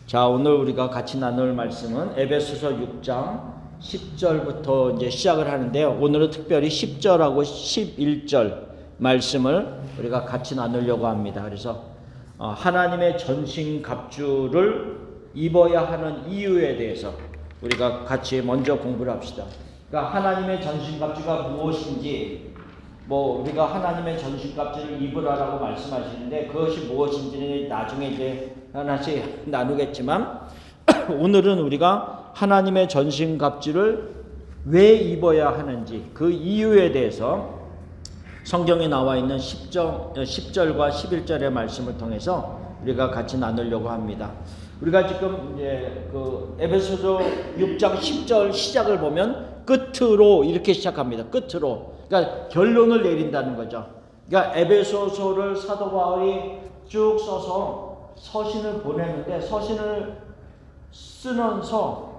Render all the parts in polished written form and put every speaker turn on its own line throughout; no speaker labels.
자, 오늘 우리가 같이 나눌 말씀은 에베소서 6장 10절부터 이제 시작을 하는데요. 오늘은 특별히 10절하고 11절 말씀을 우리가 같이 나누려고 합니다. 그래서 하나님의 전신 갑주를 입어야 하는 이유에 대해서 우리가 같이 먼저 공부를 합시다. 그러니까 하나님의 전신 갑주가 무엇인지, 우리가 하나님의 전신 갑주를 입으라라고 말씀하시는데 그것이 무엇인지는 나중에 이제 하나씩 나누겠지만 오늘은 우리가 하나님의 전신 갑주를 왜 입어야 하는지 그 이유에 대해서 성경에 나와 있는 10절과 11절의 말씀을 통해서 우리가 같이 나누려고 합니다. 우리가 지금 이제 그 에베소서 6장 10절 시작을 보면 끝으로 이렇게 시작합니다. 끝으로. 그러니까 결론을 내린다는 거죠. 그러니까 에베소서를 사도 바울이 쭉 써서 서신을 보내는데 서신을 쓰면서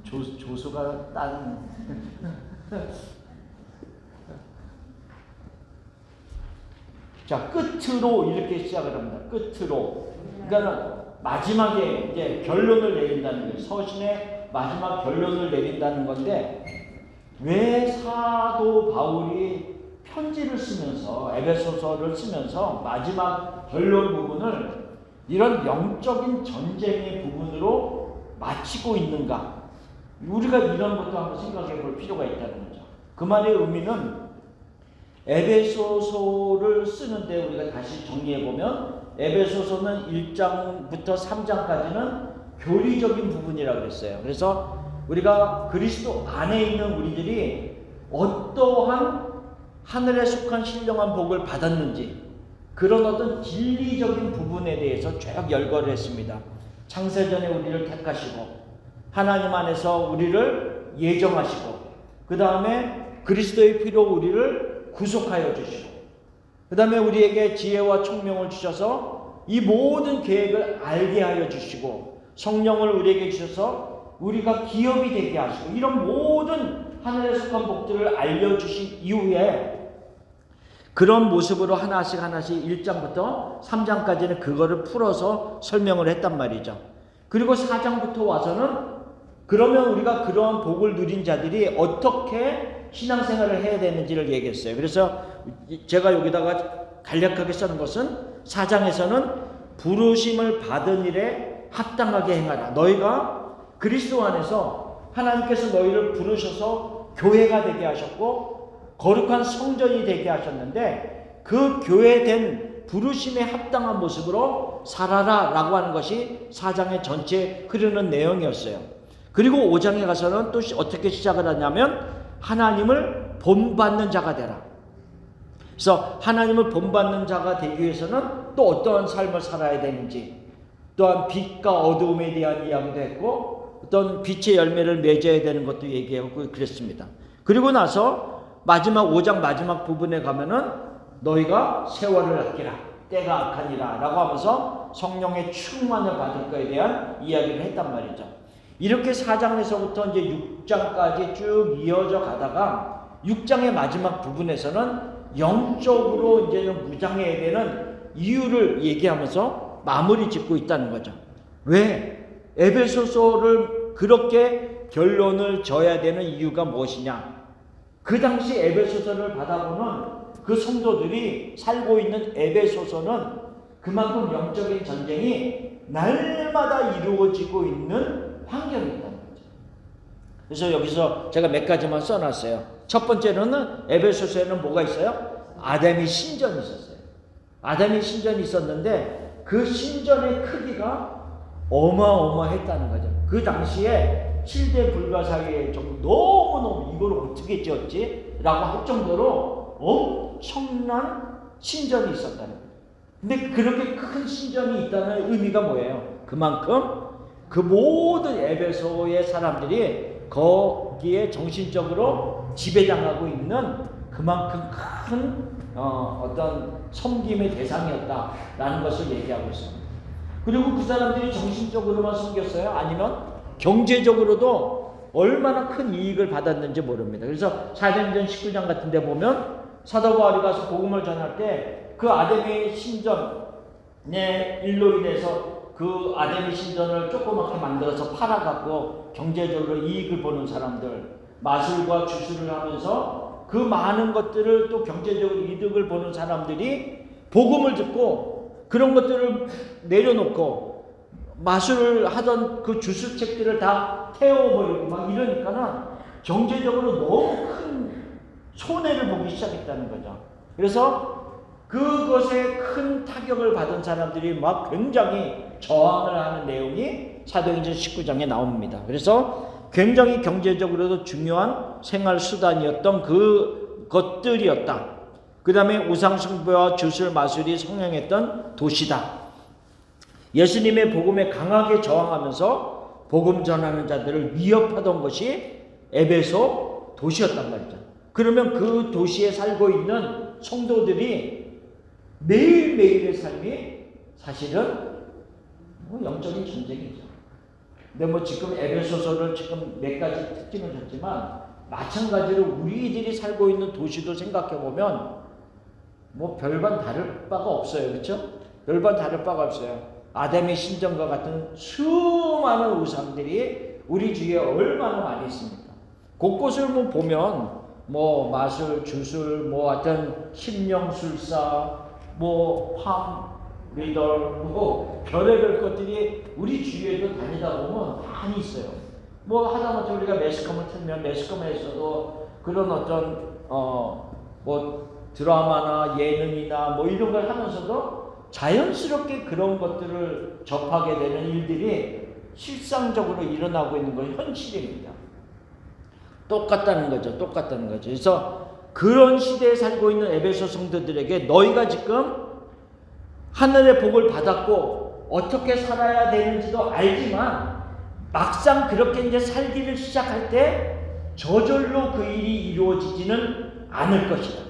조수가 딴 자, 끝으로 이렇게 시작을 합니다. 끝으로. 그러니까 마지막에 이제 결론을 내린다는 거예요. 서신의 마지막 결론을 내린다는 건데, 왜 사도 바울이 편지를 쓰면서 에베소서를 쓰면서 마지막 결론 부분을 이런 영적인 전쟁의 부분으로 마치고 있는가? 우리가 이런 것도 한번 생각해 볼 필요가 있다는 거죠. 그 말의 의미는 에베소서를 쓰는데 우리가 다시 정리해 보면 에베소서는 1장부터 3장까지는 교리적인 부분이라고 그랬어요. 그래서 우리가 그리스도 안에 있는 우리들이 어떠한 하늘에 속한 신령한 복을 받았는지 그런 어떤 진리적인 부분에 대해서 쭉 열거를 했습니다. 창세전에 우리를 택하시고 하나님 안에서 우리를 예정하시고 그 다음에 그리스도의 피로 우리를 구속하여 주시고 그 다음에 우리에게 지혜와 총명을 주셔서 이 모든 계획을 알게 하여 주시고 성령을 우리에게 주셔서 우리가 기업이 되게 하시고 이런 모든 하늘에 속한 복들을 알려주신 이후에 그런 모습으로 하나씩 1장부터 3장까지는 그거를 풀어서 설명을 했단 말이죠. 그리고 4장부터 와서는 그러면 우리가 그러한 복을 누린 자들이 어떻게 신앙생활을 해야 되는지를 얘기했어요. 그래서 제가 여기다가 간략하게 쓰는 것은 4장에서는 부르심을 받은 일에 합당하게 행하라. 너희가 그리스도 안에서 하나님께서 너희를 부르셔서 교회가 되게 하셨고 거룩한 성전이 되게 하셨는데 그 교회된 부르심에 합당한 모습으로 살아라 라고 하는 것이 4장의 전체 흐르는 내용이었어요. 그리고 5장에 가서는 또 어떻게 시작을 하냐면 하나님을 본받는 자가 되라. 그래서 하나님을 본받는 자가 되기 위해서는 또 어떠한 삶을 살아야 되는지 또한 빛과 어두움에 대한 이야기도 했고 어떤 빛의 열매를 맺어야 되는 것도 얘기하고 그랬습니다. 그리고 나서 마지막 5장 마지막 부분에 가면은 너희가 세월을 아끼라 때가 악하니라 라고 하면서 성령의 충만을 받을 것에 대한 이야기를 했단 말이죠. 이렇게 4장에서부터 이제 6장까지 쭉 이어져 가다가 6장의 마지막 부분에서는 영적으로 이제 무장해야 되는 이유를 얘기하면서 마무리 짓고 있다는 거죠. 왜? 에베소서를 그렇게 결론을 져야 되는 이유가 무엇이냐? 그 당시 에베소서를 받아보는 그 성도들이 살고 있는 에베소서는 그만큼 영적인 전쟁이 날마다 이루어지고 있는 환경이 있다는 거죠. 그래서 여기서 제가 몇 가지만 써놨어요. 첫 번째로는 에베소서에는 뭐가 있어요? 아담의 신전이 있었어요. 아담의 신전이 있었는데 그 신전의 크기가 어마어마했다는 거죠. 그 당시에 7대 불가사의의 너무너무 이걸 어떻게 지었지? 라고 할 정도로 엄청난 신전이 있었다는 거예요. 근데 그렇게 큰 신전이 있다는 의미가 뭐예요? 그만큼 그 모든 에베소의 사람들이 거기에 정신적으로 지배당하고 있는 그만큼 큰 어떤 섬김의 대상이었다라는 것을 얘기하고 있습니다. 그리고 그 사람들이 정신적으로만 섬겼어요? 아니면 경제적으로도 얼마나 큰 이익을 받았는지 모릅니다. 그래서 사도행전 19장 같은 데 보면 사도 바울이 가서 복음을 전할 때 그 아담의 신전의 일로 인해서 그 아담의 신전을 조그맣게 만들어서 팔아갖고 경제적으로 이익을 보는 사람들, 마술과 주술을 하면서 그 많은 것들을 또 경제적으로 이득을 보는 사람들이 복음을 듣고 그런 것들을 내려놓고 마술을 하던 그 주술책들을 다 태워버리고 막 이러니까는 경제적으로 너무 큰 손해를 보기 시작했다는 거죠. 그래서 그것에 큰 타격을 받은 사람들이 막 굉장히 저항을 하는 내용이 사도행전 19장에 나옵니다. 그래서 굉장히 경제적으로도 중요한 생활 수단이었던 그 것들이었다. 그 다음에 우상숭배와 주술 마술이 성행했던 도시다. 예수님의 복음에 강하게 저항하면서 복음 전하는 자들을 위협하던 것이 에베소 도시였단 말이죠. 그러면 그 도시에 살고 있는 성도들이 매일매일의 삶이 사실은 영적인 전쟁이죠. 근데 지금 에베소서를 지금 몇 가지 특징을 줬지만 마찬가지로 우리들이 살고 있는 도시도 생각해보면 별반 다를 바가 없어요. 그렇죠? 별반 다를 바가 없어요. 아담의 신전과 같은 수많은 우상들이 우리 주위에 얼마나 많이 있습니까? 곳곳을 보면 마술, 주술, 어떤 심령술사, 팜 리더, 별의별 것들이 우리 주위에도 다니다 보면 많이 있어요. 하다못해 우리가 매스컴을 틀면 매스컴에서도 그런 어떤 드라마나 예능이나 이런 걸 하면서도 자연스럽게 그런 것들을 접하게 되는 일들이 실상적으로 일어나고 있는 건 현실입니다. 똑같다는 거죠. 그래서 그런 시대에 살고 있는 에베소 성도들에게 너희가 지금 하늘의 복을 받았고 어떻게 살아야 되는지도 알지만 막상 그렇게 이제 살기를 시작할 때 저절로 그 일이 이루어지지는 않을 것이다.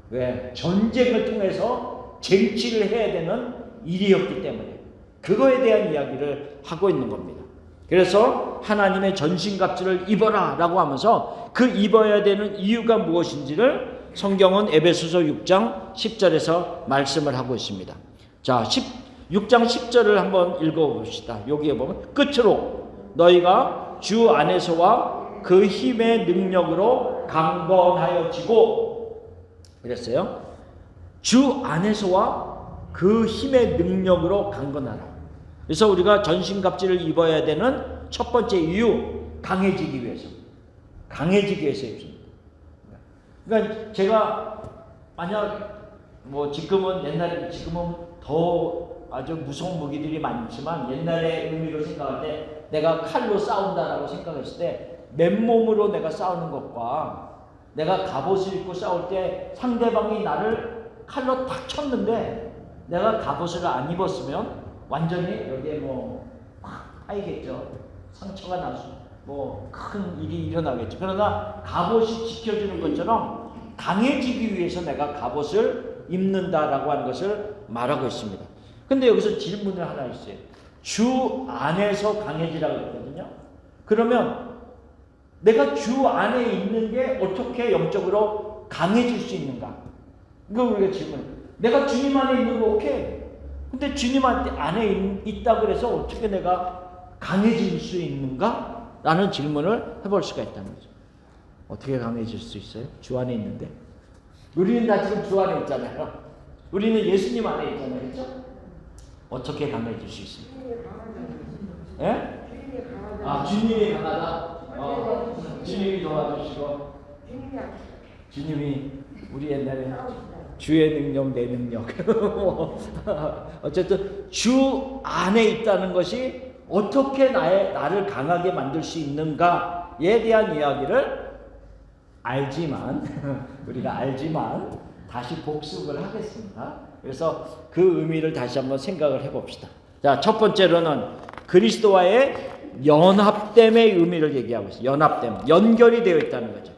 왜? 전쟁을 통해서 쟁취를 해야 되는 일이었기 때문에 그거에 대한 이야기를 하고 있는 겁니다. 그래서 하나님의 전신갑주를 입어라 라고 하면서 그 입어야 되는 이유가 무엇인지를 성경은 에베소서 6장 10절에서 말씀을 하고 있습니다. 자, 6장 10절을 한번 읽어봅시다. 여기에 보면 끝으로 너희가 주 안에서와 그 힘의 능력으로 강건하여지고 그랬어요. 주 안에서와 그 힘의 능력으로 강건하라. 그래서 우리가 전신갑주를 입어야 되는 첫 번째 이유, 강해지기 위해서 입습니다. 그러니까 제가 만약 지금은 더 아주 무서운 무기들이 많지만 옛날의 의미로 생각할 때 내가 칼로 싸운다라고 생각했을 때 맨몸으로 내가 싸우는 것과 내가 갑옷을 입고 싸울 때 상대방이 나를 칼로 탁 쳤는데 내가 갑옷을 안 입었으면 완전히 여기에 팍 파이겠죠. 상처가 나서 큰 일이 일어나겠죠. 그러나 갑옷이 지켜주는 것처럼 강해지기 위해서 내가 갑옷을 입는다라고 하는 것을 말하고 있습니다. 근데 여기서 질문을 하나 있어요. 주 안에서 강해지라고 했거든요. 그러면 내가 주 안에 있는 게 어떻게 영적으로 강해질 수 있는가? 이거 우리가 질문. 내가 주님 안에 있는 거 오케이. 근데 주님 안에 있다고 해서 어떻게 내가 강해질 수 있는가? 라는 질문을 해볼 수가 있다는 거죠. 어떻게 강해질 수 있어요? 주 안에 있는데. 우리는 다 지금 주 안에 있잖아요. 우리는 예수님 안에 있잖아요. 그렇죠? 어떻게 강해질 수 있습니까? 예? 주님이 강하다. 주님이 도와주시고 주님이 우리 옛날에 주의 능력 내 능력 어쨌든 주 안에 있다는 것이 어떻게 나를 강하게 만들 수 있는가에 대한 이야기를 우리가 알지만 다시 복습을 하겠습니다. 그래서 그 의미를 다시 한번 생각을 해봅시다. 자, 첫 번째로는 그리스도와의 연합됨의 의미를 얘기하고 있어요. 연합됨, 연결이 되어 있다는 거죠.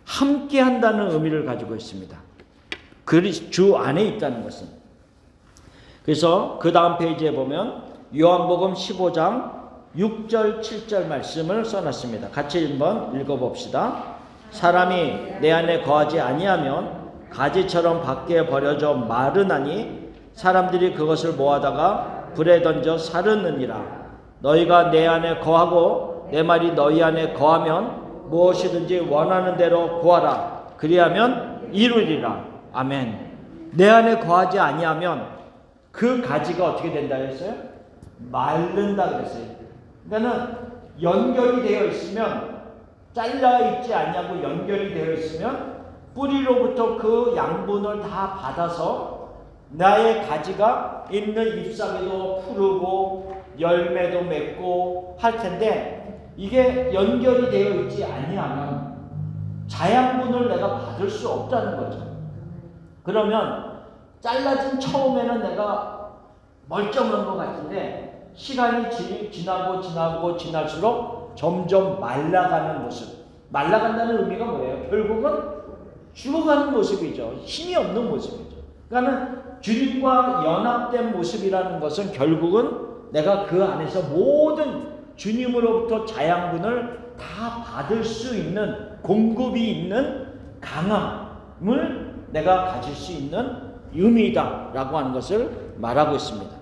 함께 한다는 의미를 가지고 있습니다. 주 안에 있다는 것은. 그래서 그 다음 페이지에 보면 요한복음 15장 6절 7절 말씀을 써놨습니다. 같이 한번 읽어봅시다. 사람이 내 안에 거하지 아니하면 가지처럼 밖에 버려져 마르나니 사람들이 그것을 모아다가 불에 던져 사르느니라. 너희가 내 안에 거하고 내 말이 너희 안에 거하면 무엇이든지 원하는 대로 구하라. 그리하면 이루리라. 아멘. 내 안에 거하지 아니하면 그 가지가 어떻게 된다 했어요? 마른다 그랬어요. 그러니까는 연결이 되어 있으면, 잘라 있지 않냐고 연결이 되어 있으면 뿌리로부터 그 양분을 다 받아서 나의 가지가 있는 잎사귀도 푸르고 열매도 맺고 할 텐데, 이게 연결이 되어 있지 아니하면 자양분을 내가 받을 수 없다는 거죠. 그러면 잘라진 처음에는 내가 멀쩡한 것 같은데 시간이 지날수록 점점 말라가는 모습. 말라간다는 의미가 뭐예요? 결국은 죽어가는 모습이죠. 힘이 없는 모습이죠. 그러니까 주님과 연합된 모습이라는 것은 결국은 내가 그 안에서 모든 주님으로부터 자양분을 다 받을 수 있는, 공급이 있는 강함을 내가 가질 수 있는 의미다라고 하는 것을 말하고 있습니다.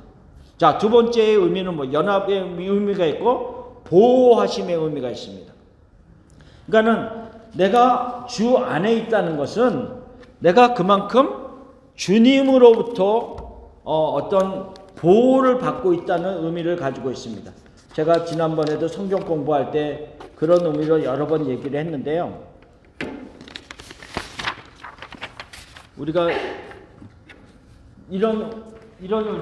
자, 두 번째의 의미는 연합의 의미가 있고 보호하심의 의미가 있습니다. 그러니까는 내가 주 안에 있다는 것은 내가 그만큼 주님으로부터 어떤 보호를 받고 있다는 의미를 가지고 있습니다. 제가 지난번에도 성경 공부할 때 그런 의미로 여러 번 얘기를 했는데요. 우리가 이런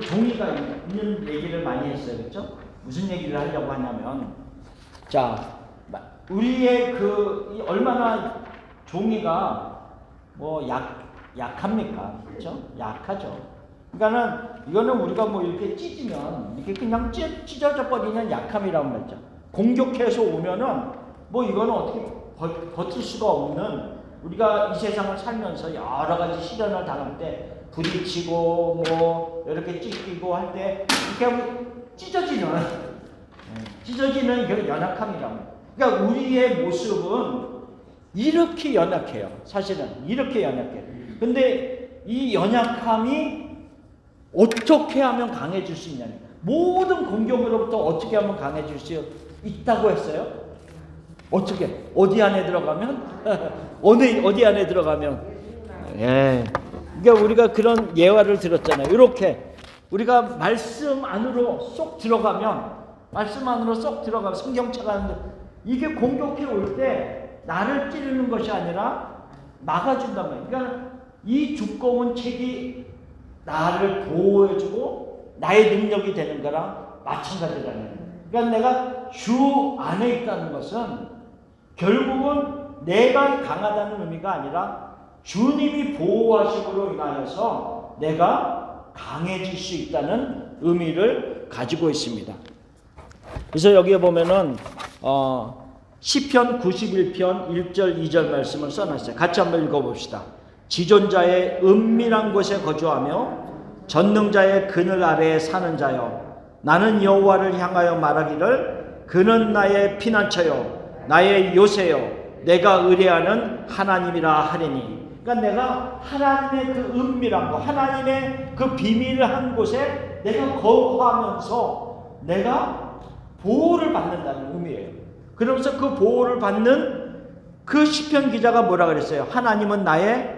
종이가 있는 얘기를 많이 했어요. 그렇죠? 무슨 얘기를 하려고 하냐면, 자, 우리의 얼마나 종이가 약합니까? 그렇죠? 약하죠. 그러니까는 이거는 우리가 이렇게 찢으면 이렇게 그냥 찢어져 버리는 약함이라고 말이죠. 공격해서 오면은 이거는 어떻게 버틸 수가 없는, 우리가 이 세상을 살면서 여러 가지 시련을 당할 때 부딪히고 이렇게 찢기고 할 때 이렇게 하면 찢어지는 그 연약함이라고. 그러니까 우리의 모습은 이렇게 연약해요. 사실은 이렇게 연약해요. 근데 이 연약함이 어떻게 하면 강해질 수 있냐면, 모든 공격으로부터 어떻게 하면 강해질 수 있다고 했어요? 어떻게? 어디 안에 들어가면? 어디 안에 들어가면? 예. 그러니까 우리가 그런 예화를 들었잖아요. 이렇게 우리가 말씀 안으로 쏙 들어가면 성경책 안에 이게 공격해 올 때 나를 찌르는 것이 아니라 막아준단 말이에요. 그러니까 이 두꺼운 책이 나를 보호해주고 나의 능력이 되는 거랑 마찬가지라는 거예요. 그러니까 내가 주 안에 있다는 것은 결국은 내가 강하다는 의미가 아니라 주님이 보호하심으로 인하여서 내가 강해질 수 있다는 의미를 가지고 있습니다. 그래서 여기에 보면은 시편 91편 1절 2절 말씀을 써놨어요. 같이 한번 읽어봅시다. 지존자의 은밀한 곳에 거주하며 전능자의 그늘 아래에 사는 자여, 나는 여호와를 향하여 말하기를 그는 나의 피난처요 나의 요새요 내가 의뢰하는 하나님이라 하리니. 그러니까 내가 하나님의 그 은밀한 곳, 하나님의 그 비밀한 곳에 내가 거하면서 내가 보호를 받는다는 의미예요. 그러면서 그 보호를 받는 그 시편 기자가 뭐라 그랬어요? 하나님은 나의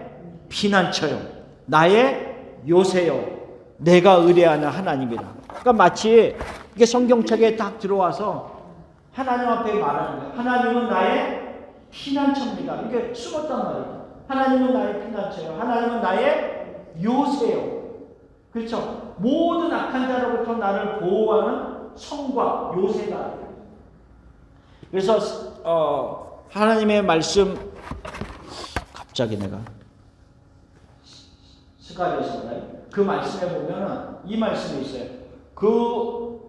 피난처요 나의 요새요 내가 의뢰하는 하나님이라. 그러니까 마치 이게 성경책에 딱 들어와서 하나님 앞에 말하는 거예요. 하나님은 나의 피난처입니다. 이게 숨었단 말이에요. 하나님은 나의 피난처요 하나님은 나의 요새요. 그렇죠? 모든 악한 자로부터 나를 보호하는 성과 요새가. 그래서 하나님의 말씀, 갑자기 내가 스가랴서인가요? 그 말씀에 보면은 이 말씀이 있어요. 그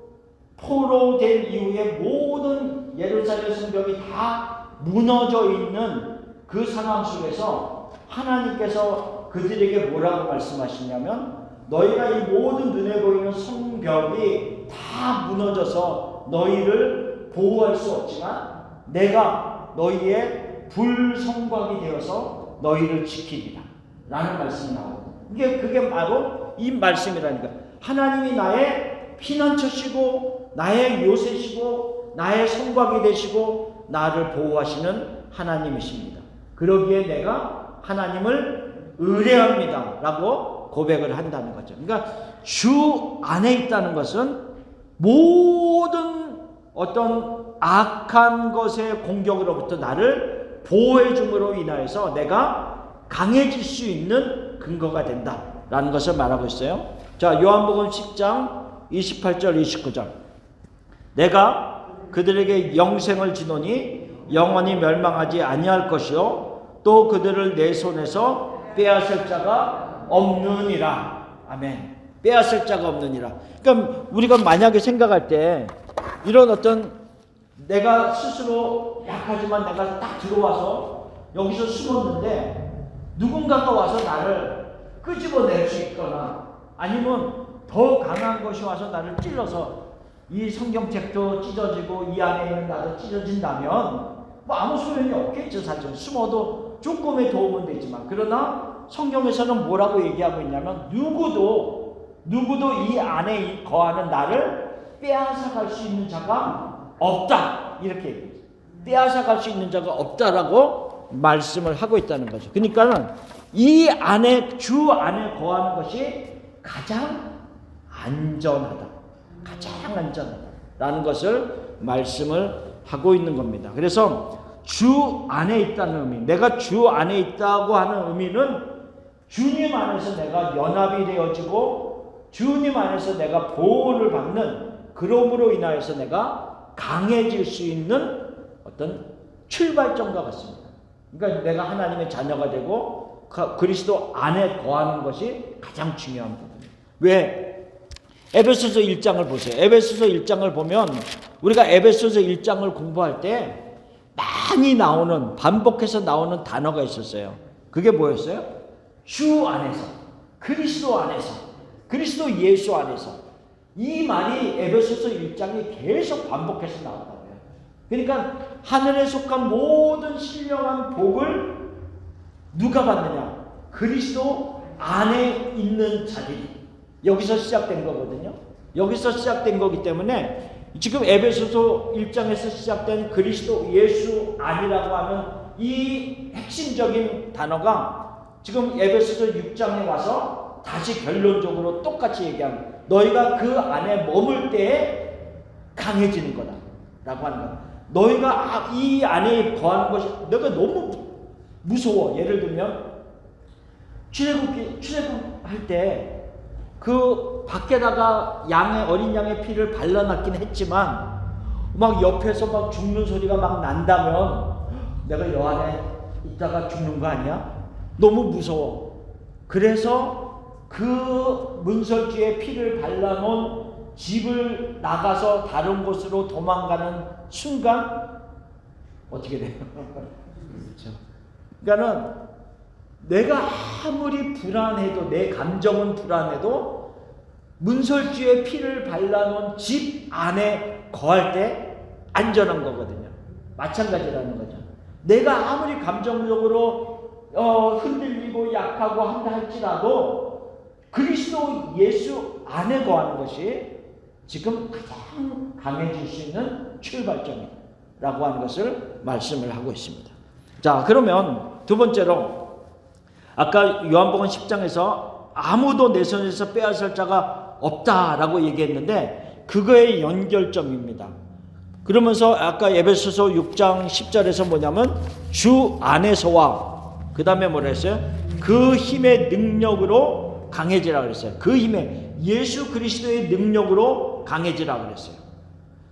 포로된 이후에 모든 예루살렘 성벽이 다 무너져 있는 그 상황 속에서 하나님께서 그들에게 뭐라고 말씀하시냐면, 너희가 이 모든 눈에 보이는 성벽이 다 무너져서 너희를 보호할 수 없지만 내가 너희의 불성곽이 되어서 너희를 지키리라. 라는 말씀이 나오고, 그게 바로 이 말씀이라니까. 하나님이 나의 피난처시고 나의 요새시고 나의 성곽이 되시고 나를 보호하시는 하나님이십니다. 그러기에 내가 하나님을 의뢰합니다 라고 고백을 한다는 거죠. 그러니까 주 안에 있다는 것은 모든 어떤 악한 것의 공격으로부터 나를 보호해 줌으로 인하여서 내가 강해질 수 있는 근거가 된다라는 것을 말하고 있어요. 자, 요한복음 10장 28절 29절. 내가 그들에게 영생을 주노니 영원히 멸망하지 아니할 것이요 또 그들을 내 손에서 빼앗을 자가 없느니라. 아멘. 빼앗을 자가 없느니라. 그러니까 우리가 만약에 생각할 때 이런 어떤 내가 스스로 약하지만 내가 딱 들어와서 여기서 숨었는데 누군가가 와서 나를 끄집어낼 수 있거나 아니면 더 강한 것이 와서 나를 찔러서 이 성경책도 찢어지고 이 안에 있는 나도 찢어진다면 뭐 아무 소용이 없겠죠. 사실 숨어도 조금의 도움은 되지만, 그러나 성경에서는 뭐라고 얘기하고 있냐면 누구도 이 안에 거하는 나를 빼앗아갈 수 있는 자가 없다, 이렇게 얘기해요. 빼앗아갈 수 있는 자가 없다라고 말씀을 하고 있다는 거죠. 그러니까는 이 안에, 주 안에 거하는 것이 가장 안전하다, 가장 안전하다라는 것을 말씀을 하고 있는 겁니다. 그래서 주 안에 있다는 의미, 내가 주 안에 있다고 하는 의미는 주님 안에서 내가 연합이 되어지고 주님 안에서 내가 보호를 받는, 그러므로 인하여서 내가 강해질 수 있는 어떤 출발점과 같습니다. 그러니까 내가 하나님의 자녀가 되고 그리스도 안에 거하는 것이 가장 중요한 부분이에요. 왜? 에베소서 1장을 보세요. 에베소서 1장을 보면 우리가 에베소서 1장을 공부할 때 많이 나오는, 반복해서 나오는 단어가 있었어요. 그게 뭐였어요? 주 안에서, 그리스도 안에서, 그리스도 예수 안에서. 이 말이 에베소서 1장에 계속 반복해서 나온다고요. 그러니까 하늘에 속한 모든 신령한 복을 누가 받느냐? 그리스도 안에 있는 자들이. 여기서 시작된 거거든요. 여기서 시작된 거기 때문에 지금 에베소서 1장에서 시작된 그리스도 예수 안이라고 하는 이 핵심적인 단어가 지금 에베소서 6장에 와서 다시 결론적으로 똑같이 얘기합니다. 너희가 그 안에 머물 때에 강해지는 거다 라고 하는 거야. 너희가 이 안에 거하는 것이 내가 너무 무서워. 예를 들면 출애굽할 때 그 밖에다가 어린 양의 피를 발라놨긴 했지만 막 옆에서 막 죽는 소리가 막 난다면 내가 여 안에 있다가 죽는 거 아니야? 너무 무서워. 그래서 그 문설주에 피를 발라놓은 집을 나가서 다른 곳으로 도망가는 순간 어떻게 돼요? 그렇죠. 그러니까는 내가 아무리 불안해도, 내 감정은 불안해도 문설주에 피를 발라놓은 집 안에 거할 때 안전한 거거든요. 마찬가지라는 거죠. 내가 아무리 감정적으로 흔들리고 약하고 한다 할지라도 그리스도 예수 안에 거하는 것이 지금 가장 강해질 수 있는 출발점이라고 하는 것을 말씀을 하고 있습니다. 자, 그러면 두 번째로 아까 요한복음 10장에서 아무도 내 손에서 빼앗을 자가 없다라고 얘기했는데 그거의 연결점입니다. 그러면서 아까 에베소서 6장 10절에서 뭐냐면 주 안에서와 그 다음에 뭐라 했어요? 그 힘의 능력으로 강해지라 그랬어요. 그 힘의, 예수 그리스도의 능력으로 강해지라 그랬어요.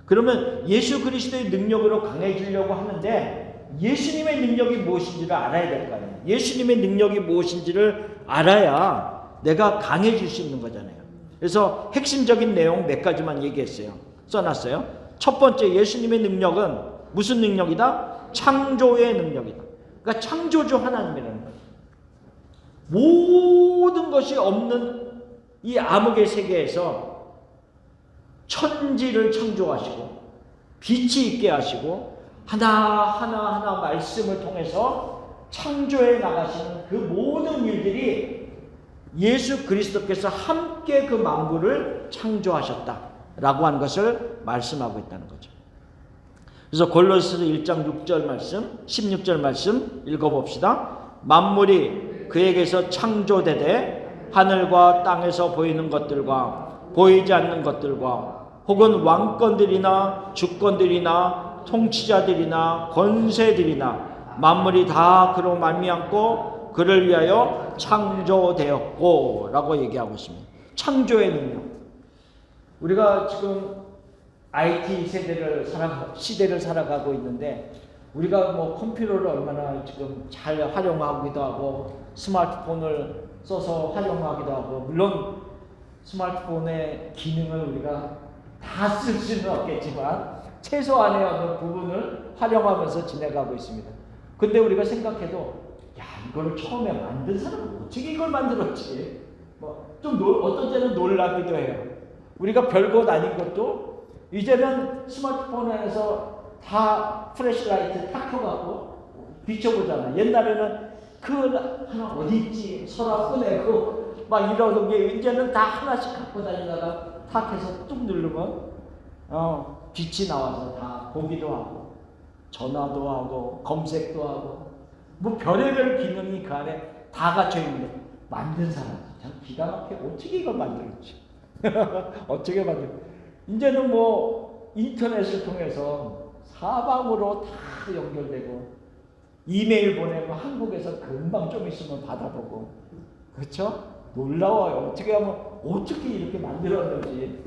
그러면 예수 그리스도의 능력으로 강해지려고 하는데 예수님의 능력이 무엇인지를 알아야 될 거 아니에요. 예수님의 능력이 무엇인지를 알아야 내가 강해질 수 있는 거잖아요. 그래서 핵심적인 내용 몇 가지만 얘기했어요. 써놨어요. 첫 번째, 예수님의 능력은 무슨 능력이다? 창조의 능력이다. 그러니까 창조주 하나님이라는 거예요. 모든 것이 없는 이 암흑의 세계에서 천지를 창조하시고 빛이 있게 하시고 하나하나 말씀을 통해서 창조해 나가시는 그 모든 일들이 예수 그리스도께서 함께 그 만물을 창조하셨다라고 하는 것을 말씀하고 있다는 거죠. 그래서 골로새서 1장 6절 말씀, 16절 말씀 읽어봅시다. 만물이 그에게서 창조되되 하늘과 땅에서 보이는 것들과 보이지 않는 것들과 혹은 왕권들이나 주권들이나 통치자들이나 권세들이나 만물이 다 그로 말미암고 그를 위하여 창조되었고 라고 얘기하고 있습니다. 창조의 능력. 우리가 지금 IT 시대를 살아가고 있는데 우리가 뭐 컴퓨터를 얼마나 지금 잘 활용하기도 하고 스마트폰을 써서 활용하기도 하고, 물론 스마트폰의 기능을 우리가 다 쓸 수는 없겠지만 최소한의 어느 부분을 활용하면서 지내가고 있습니다. 근데 우리가 생각해도 야, 이걸 처음에 만든 사람은 어떻게 이걸 만들었지? 좀 어떤 때는 놀라기도 해요. 우리가 별것 아닌 것도 이제는 스마트폰 안에서 다 플래시라이트 탁 켜갖고 비춰보잖아. 옛날에는 그 하나 어디 있지? 서랍 꺼내고 막 이러던 게 이제는 다 하나씩 갖고 다니다가 탁 해서 뚝 누르면 빛이 나와서 다 보기도 하고 전화도 하고 검색도 하고 뭐 별의별 기능이 그 안에 다 갖춰 있는데 만든 사람 참 기가 막혀. 어떻게 이걸 만들었지? 어떻게 만들? 이제는 뭐 인터넷을 통해서 사방으로 다 연결되고 이메일 보내면 한국에서 금방 좀 있으면 받아보고, 그렇죠? 놀라워요. 어떻게 하면 어떻게 이렇게 만들었는지.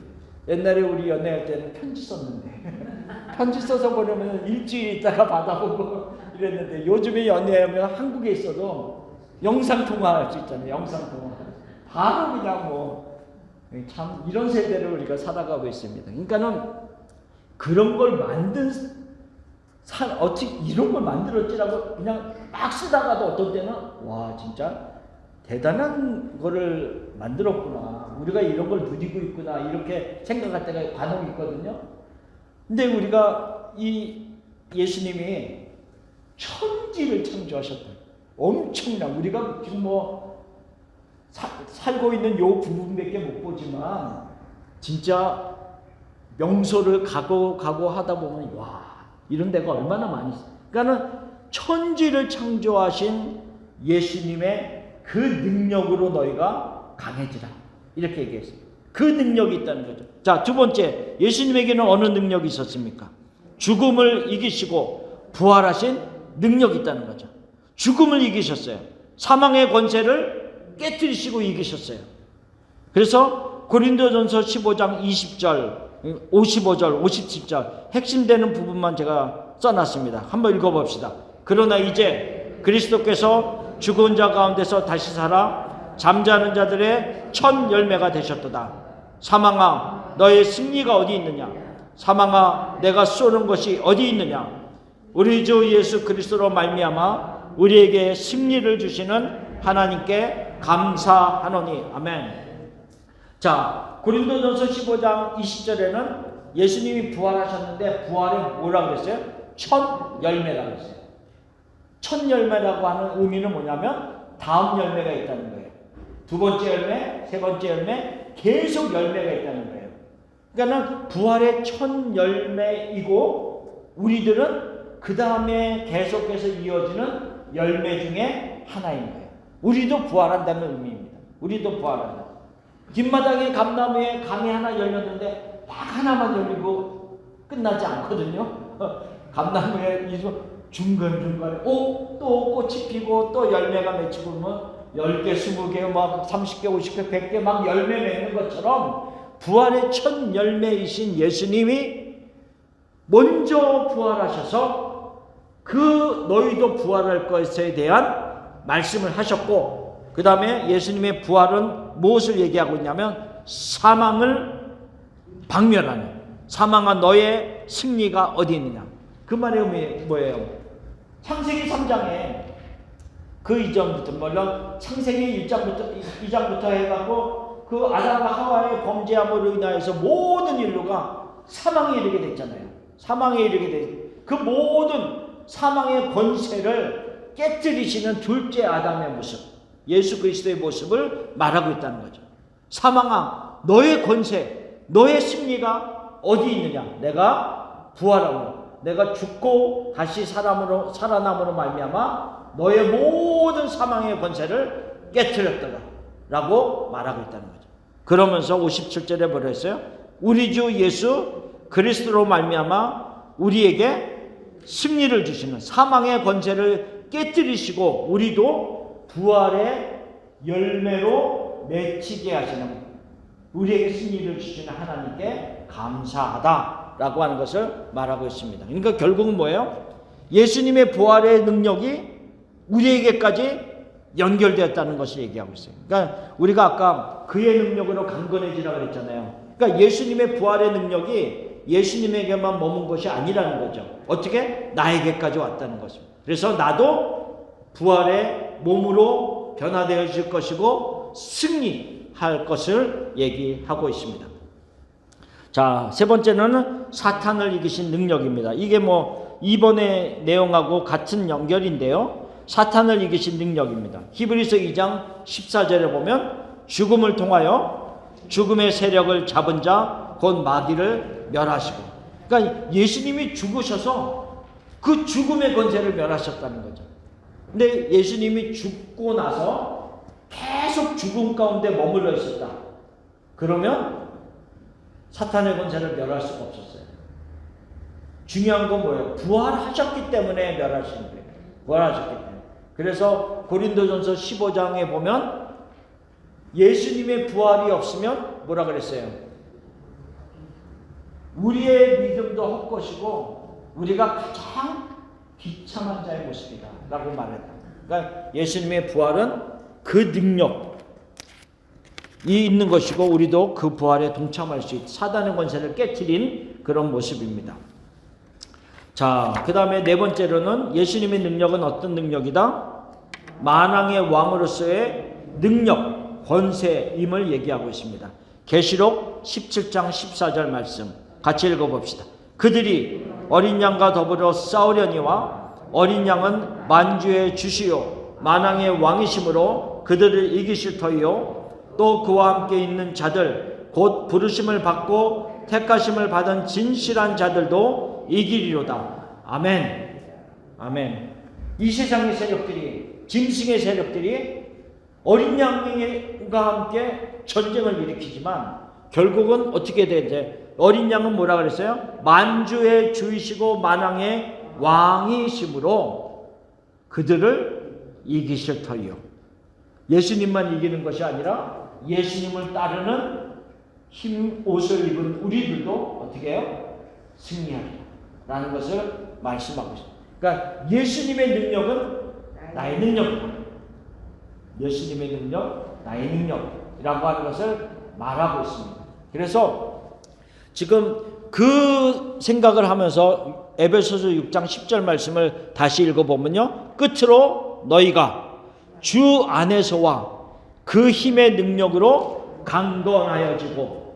옛날에 우리 연애할 때는 편지 썼는데 편지 써서 보내면 일주일 있다가 받아보고 이랬는데 요즘에 연애하면 한국에 있어도 영상통화할 수 있잖아요. 영상통화 바로 그냥 뭐 참 이런 세대를 우리가 살아가고 있습니다. 그러니까는 그런 걸 어떻게 이런 걸 만들었지라고 그냥 막 쓰다가도 어떤 때는 와 진짜 대단한 거를 만들었구나, 우리가 이런 걸 누리고 있구나 이렇게 생각할 때가 간혹 있거든요. 근데 우리가 이 예수님이 천지를 창조하셨다. 엄청난, 우리가 지금 뭐 살고 있는 요 부분밖에 못 보지만 진짜 명소를 가고 하다 보면 와 이런 데가 얼마나 많이 있어. 그러니까는 천지를 창조하신 예수님의 그 능력으로 너희가 강해지라 이렇게 얘기했어요. 그 능력이 있다는 거죠. 자, 두 번째, 예수님에게는 어느 능력이 있었습니까? 죽음을 이기시고 부활하신 능력이 있다는 거죠. 죽음을 이기셨어요. 사망의 권세를 깨뜨리시고 이기셨어요. 그래서 고린도전서 15장 20절, 55절, 57절 핵심되는 부분만 제가 써놨습니다. 한번 읽어봅시다. 그러나 이제 그리스도께서 죽은 자 가운데서 다시 살아 잠자는 자들의 첫 열매가 되셨도다. 사망아 너의 승리가 어디 있느냐? 사망아 내가 쏘는 것이 어디 있느냐? 우리 주 예수 그리스도로 말미암아 우리에게 승리를 주시는 하나님께 감사하노니. 아멘. 자, 고린도전서 15장 20절에는 예수님이 부활하셨는데 부활에 뭐라고 그랬어요? 첫 열매라고 했어요. 첫 열매라고 하는 의미는 뭐냐면 다음 열매가 있다는 거예요. 두 번째 열매, 세 번째 열매, 계속 열매가 있다는 거예요. 그러니까 부활의 첫 열매이고 우리들은 그 다음에 계속해서 이어지는 열매 중에 하나인 거예요. 우리도 부활한다는 의미입니다. 우리도 부활한다. 뒷마당에 감나무에 강이 하나 열렸는데 딱 하나만 열리고 끝나지 않거든요. 감나무에 중간중간에 또 꽃이 피고 또 열매가 맺히고 뭐 10개, 20개, 막 30개, 50개, 100개 막 열매 맺는 것처럼 부활의 첫 열매이신 예수님이 먼저 부활하셔서 그 너희도 부활할 것에 대한 말씀을 하셨고, 그 다음에 예수님의 부활은 무엇을 얘기하고 있냐면 사망을 박멸하는, 사망아 너의 승리가 어디 있느냐. 그 말의 의미 뭐예요? 창세기 3장에 그 이전부터 물론 창세기 2장부터 해갖고 그 아담과 하와의 범죄함으로 인하여서 모든 인류가 사망에 이르게 됐잖아요. 사망에 이르게 돼. 그 모든 사망의 권세를 깨뜨리시는 둘째 아담의 모습, 예수 그리스도의 모습을 말하고 있다는 거죠. 사망아, 너의 권세, 너의 승리가 어디 있느냐? 내가 부활함으로, 내가 죽고 다시 살아남으로 말미암아 너의 모든 사망의 권세를 깨뜨렸더라 라고 말하고 있다는 거죠. 그러면서 57절에 뭐라 했어요? 우리 주 예수 그리스도로 말미암아 우리에게 승리를 주시는, 사망의 권세를 깨뜨리시고 우리도 부활의 열매로 맺히게 하시는, 우리에게 승리를 주시는 하나님께 감사하다라고 하는 것을 말하고 있습니다. 그러니까 결국은 뭐예요? 예수님의 부활의 능력이 우리에게까지 연결되었다는 것을 얘기하고 있어요. 그러니까 우리가 아까 그의 능력으로 강건해지라고 그랬잖아요. 그러니까 예수님의 부활의 능력이 예수님에게만 머문 것이 아니라는 거죠. 어떻게? 나에게까지 왔다는 것입니다. 그래서 나도 부활의 몸으로 변화되어질 것이고 승리할 것을 얘기하고 있습니다. 자, 세 번째는 사탄을 이기신 능력입니다. 이게 뭐 이번의 내용하고 같은 연결인데요. 사탄을 이기신 능력입니다. 히브리서 2장 14절에 보면 죽음을 통하여 죽음의 세력을 잡은 자 곧 마귀를 멸하시고, 그러니까 예수님이 죽으셔서 그 죽음의 권세를 멸하셨다는 거죠. 근데 예수님이 죽고 나서 계속 죽음 가운데 머물러 있었다. 그러면 사탄의 권세를 멸할 수가 없었어요. 중요한 건 뭐예요? 부활하셨기 때문에 멸하시는 거예요. 부활하셨기 때문에. 그래서 고린도전서 15장에 보면 예수님의 부활이 없으면 뭐라 그랬어요? 우리의 믿음도 헛것이고 우리가 가장 비참한 자의 모습이다 라고 말했다. 그러니까 예수님의 부활은 그 능력이 있는 것이고 우리도 그 부활에 동참할 수 있다. 사단의 권세를 깨트린 그런 모습입니다. 자, 그 다음에 네 번째로는 예수님의 능력은 어떤 능력이다? 만왕의 왕으로서의 능력, 권세임을 얘기하고 있습니다. 계시록 17장 14절 말씀 같이 읽어봅시다. 그들이 어린 양과 더불어 싸우려니와 어린 양은 만주의 주시요 만왕의 왕이심으로 그들을 이기실 터이요 또 그와 함께 있는 자들 곧 부르심을 받고 택하심을 받은 진실한 자들도 이기리로다. 아멘. 아멘. 이 세상의 세력들이, 짐승의 세력들이 어린 양과 함께 전쟁을 일으키지만 결국은 어떻게 되는지, 어린 양은 뭐라 그랬어요? 만주의 주이시고 만왕의 왕이심으로 그들을 이기실 터이요. 예수님만 이기는 것이 아니라 예수님을 따르는 흰 옷을 입은 우리들도 어떻게 해요? 승리하리라 라는 것을 말씀하고 있습니다. 그러니까 예수님의 능력은 나의 능력이다. 예수님의 능력, 나의 능력이라고 하는 것을 말하고 있습니다. 그래서 지금 그 생각을 하면서 에베소서 6장 10절 말씀을 다시 읽어보면요. 끝으로 너희가 주 안에서와 그 힘의 능력으로 강건하여지고,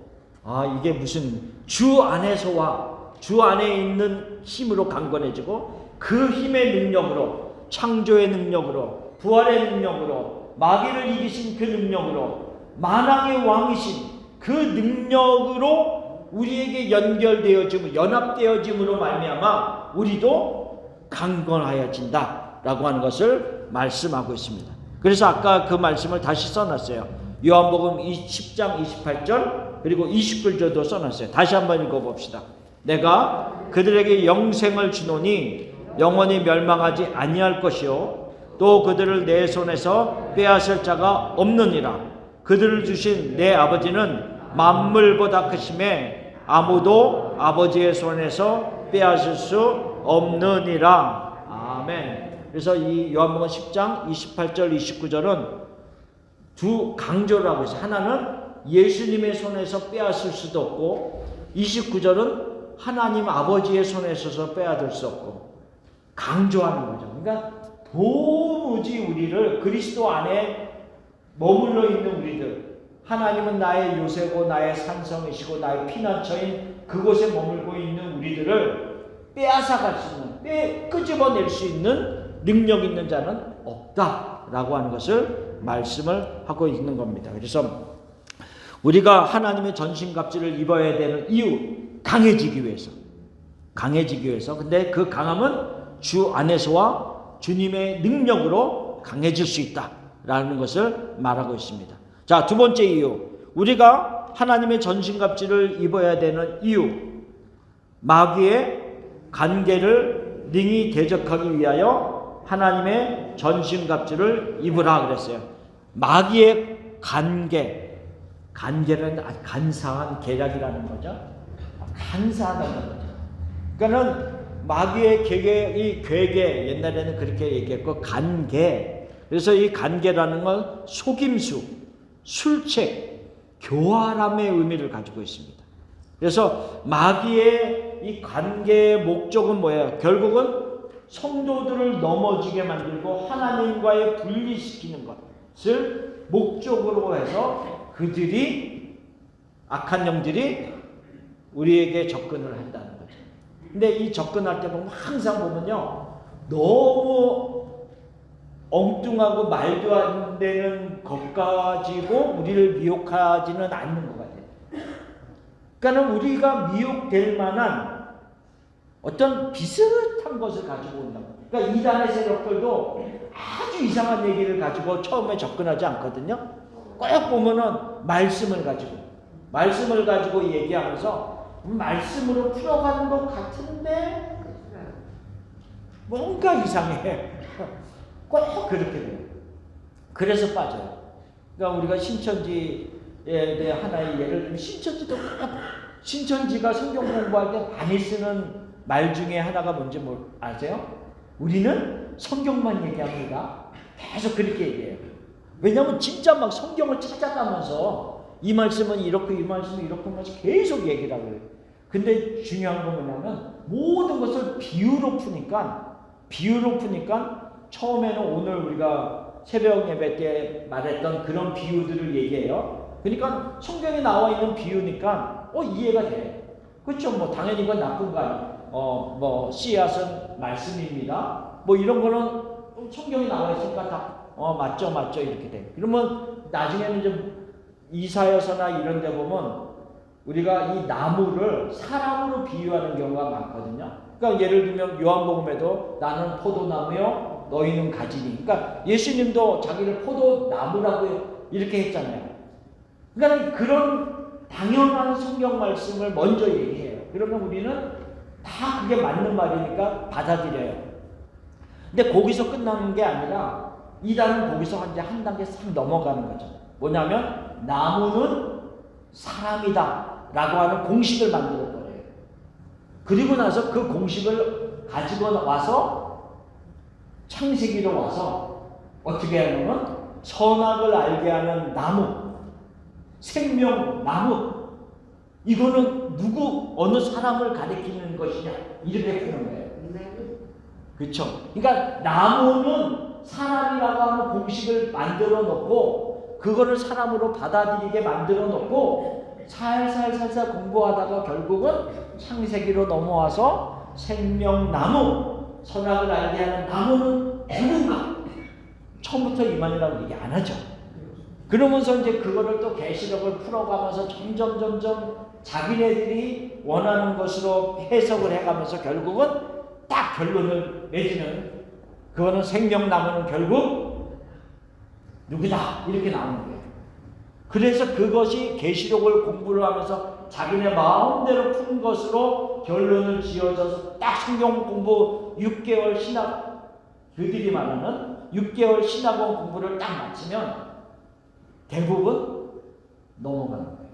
이게 무슨 주 안에서와 주 안에 있는 힘으로 강건해지고 그 힘의 능력으로, 창조의 능력으로, 부활의 능력으로, 마귀를 이기신 그 능력으로, 만왕의 왕이신 그 능력으로 우리에게 연합되어짐으로 말미암아 우리도 강건하여진다라고 하는 것을 말씀하고 있습니다. 그래서 아까 그 말씀을 다시 써놨어요. 요한복음 10장 28절 그리고 29절도 써놨어요. 다시 한번 읽어봅시다. 내가 그들에게 영생을 주노니 영원히 멸망하지 아니할 것이요 또 그들을 내 손에서 빼앗을 자가 없느니라. 그들을 주신 내 아버지는 만물보다 크심에 아무도 아버지의 손에서 빼앗을 수 없느니라. 아멘. 그래서 이 요한복음 10장 28절 29절은 두 강조를 하고 있어요. 하나는 예수님의 손에서 빼앗을 수도 없고 29절은 하나님 아버지의 손에서 빼앗을 수 없고 강조하는 거죠. 그러니까 도무지 우리를 그리스도 안에 머물러 있는 우리들, 하나님은 나의 요새고 나의 산성이시고 나의 피난처인 그곳에 머물고 있는 우리들을 빼앗아갈 수 있는, 끄집어낼 수 있는 능력 있는 자는 없다라고 하는 것을 말씀을 하고 있는 겁니다. 그래서 우리가 하나님의 전신갑주를 입어야 되는 이유, 강해지기 위해서. 근데 그 강함은 주 안에서와 주님의 능력으로 강해질 수 있다라는 것을 말하고 있습니다. 자, 두 번째 이유, 우리가 하나님의 전신갑주를 입어야 되는 이유, 마귀의 간계를 능히 대적하기 위하여 하나님의 전신갑주를 입으라 그랬어요. 마귀의 간계는 간사한 계략이라는 거죠. 간사하다는 거죠. 그러니까는 마귀의 괴계, 옛날에는 그렇게 얘기했고, 간계. 그래서 이 간계라는 건 속임수, 술책, 교활함의 의미를 가지고 있습니다. 그래서 마귀의 이 관계의 목적은 뭐예요? 결국은 성도들을 넘어지게 만들고 하나님과의 분리시키는 것을 목적으로 해서 그들이, 악한 영들이 우리에게 접근을 한다는 거죠. 근데 이 접근할 때 보면 항상 보면요, 너무 엉뚱하고 말도 안 되는 것 가지고 우리를 미혹하지는 않는 것 같아요. 그러니까 우리가 미혹될 만한 어떤 비슷한 것을 가지고 온다고. 그러니까 이단의 세력들도 아주 이상한 얘기를 가지고 처음에 접근하지 않거든요. 꼭 보면은 말씀을 가지고 얘기하면서 말씀으로 풀어가는 것 같은데 뭔가 이상해. 꼭 그렇게 돼요. 그래서 빠져요. 그러니까 우리가 신천지에 대해 하나의 예를 들면, 신천지가 성경 공부할 때 많이 쓰는 말 중에 하나가 뭔지 아세요? 우리는 성경만 얘기합니다. 계속 그렇게 얘기해요. 왜냐하면 진짜 막 성경을 찾아가면서 이 말씀은 이렇고 이 말씀은 이렇고 하면서 계속 얘기를 하고 그래요. 근데 중요한 건 뭐냐면 모든 것을 비유로 푸니까 처음에는 오늘 우리가 새벽 예배 때 말했던 그런 비유들을 얘기해요. 그러니까 성경에 나와 있는 비유니까 이해가 돼. 그렇죠? 뭐 당연히 이건 나쁜 거 아니에요. 뭐 씨앗은 말씀입니다. 뭐 이런 거는 성경에 나와 있으니까 다 맞죠 이렇게 돼. 그러면 나중에는 좀 이사야서나 이런 데 보면 우리가 이 나무를 사람으로 비유하는 경우가 많거든요. 그러니까 예를 들면 요한복음에도 나는 포도나무요 너희는 가지니. 그러니까 예수님도 자기를 포도나무라고 이렇게 했잖아요. 그러니까 그런 당연한 성경 말씀을 먼저 얘기해요. 그러면 우리는 다 그게 맞는 말이니까 받아들여요. 근데 거기서 끝나는 게 아니라 이단은 거기서 이제 한 단계 싹 넘어가는 거죠. 뭐냐면 나무는 사람이다 라고 하는 공식을 만들어 버려요. 그리고 나서 그 공식을 가지고 와서 창세기로 와서 어떻게 하냐면 선악을 알게 하는 나무, 생명나무, 이거는 어느 사람을 가리키는 것이냐 이렇게 푸는 거예요. 그렇죠? 그러니까 나무는 사람이라고 하는 공식을 만들어 놓고 그거를 사람으로 받아들이게 만들어 놓고 살살 공부하다가 결국은 창세기로 넘어와서 생명나무, 선악을 알게 하는 나무는 누군가? 처음부터 이만이라고 얘기 안 하죠. 그러면서 이제 그거를 또 계시록을 풀어가면서 점점 자기네들이 원하는 것으로 해석을 해가면서 결국은 딱 결론을 내지는, 그거는 생명나무는 결국 누구다 이렇게 나오는 거예요. 그래서 그것이 계시록을 공부를 하면서 자기네 마음대로 푼 것으로 결론을 지어져서 딱 성경 공부 6개월 신학, 그들이 말하는 6개월 신학원 공부를 딱 마치면 대부분 넘어가는 거예요.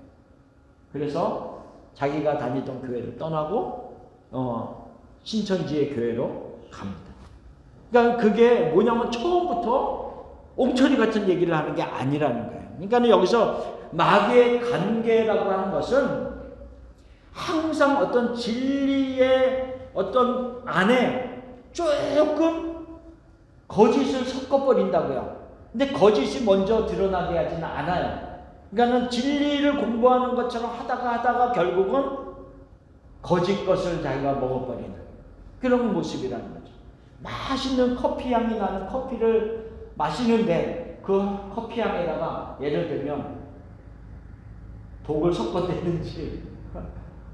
그래서 자기가 다니던 교회를 떠나고 신천지의 교회로 갑니다. 그러니까 그게 뭐냐면 처음부터 엉터리 같은 얘기를 하는 게 아니라는 거예요. 그러니까 여기서 마귀의 관계라고 하는 것은 항상 어떤 진리의 어떤 안에 조금 거짓을 섞어버린다고요. 근데 거짓이 먼저 드러나게 하지는 않아요. 그러니까 진리를 공부하는 것처럼 하다가 결국은 거짓 것을 자기가 먹어버리는 그런 모습이라는 거죠. 맛있는 커피 향이 나는 커피를 마시는데 그 커피 향에다가 예를 들면 독을 섞었다든지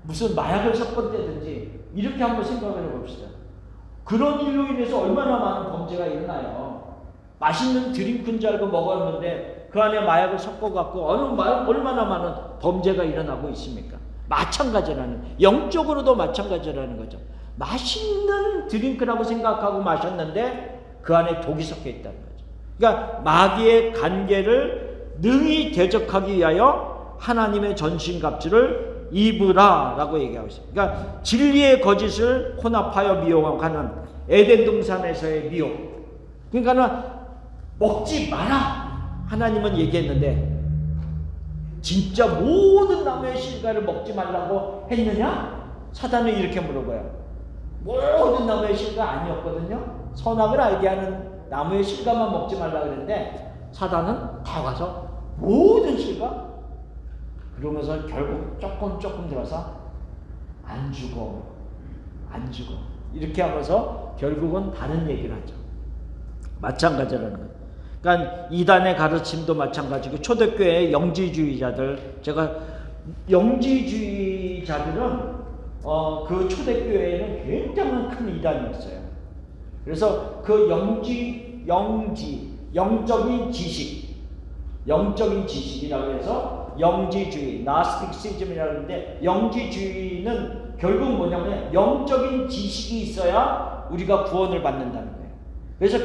무슨 마약을 섞었다든지 이렇게 한번 생각을 해봅시다. 그런 일로 인해서 얼마나 많은 범죄가 일어나요. 맛있는 드링크인 줄 알고 먹었는데 그 안에 마약을 섞어갖고 얼마나 많은 범죄가 일어나고 있습니까? 마찬가지라는, 영적으로도 마찬가지라는 거죠. 맛있는 드링크라고 생각하고 마셨는데 그 안에 독이 섞여 있다는 거죠. 그러니까 마귀의 간계를 능히 대적하기 위하여 하나님의 전신갑주를 입으라 라고 얘기하고 있습니다. 그러니까 진리의 거짓을 혼합하여 미혹하는 에덴 동산에서의 미혹. 그러니까는 먹지 마라 하나님은 얘기했는데 진짜 모든 나무의 실과를 먹지 말라고 했느냐? 사단은 이렇게 물어봐요. 모든 나무의 실과 아니었거든요. 선악을 알게 하는 나무의 실과만 먹지 말라 그랬는데 사단은 다 가서 모든 실과? 그러면서 결국 조금 들어서 안 죽어 이렇게 하면서 결국은 다른 얘기를 하죠. 마찬가지라는 거예요. 그러니까 이단의 가르침도 마찬가지고 초대교회의 영지주의자들, 제가 영지주의자들은 그 초대교회에는 굉장히 큰 이단이었어요. 그래서 그 영적인 지식이라고 해서 영지주의, 나스틱시즘이라고 하는데 영지주의는 결국 뭐냐면 영적인 지식이 있어야 우리가 구원을 받는다는 거예요. 그래서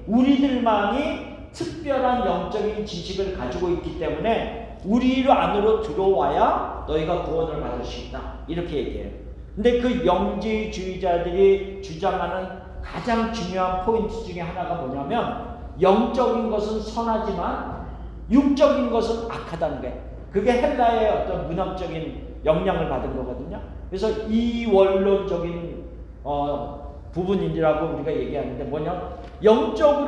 우리들만이 특별한 영적인 지식을 가지고 있기 때문에 우리 안으로 들어와야 너희가 구원을 받을 수 있다. 이렇게 얘기해요. 근데 그 영지주의자들이 주장하는 가장 중요한 포인트 중에 하나가 뭐냐면 영적인 것은 선하지만 육적인 것은 악하다는 게, 그게 헬라의 어떤 문학적인 영향을 받은 거거든요. 그래서 이원론적인 부분이라고 우리가 얘기하는데 뭐냐, 영적인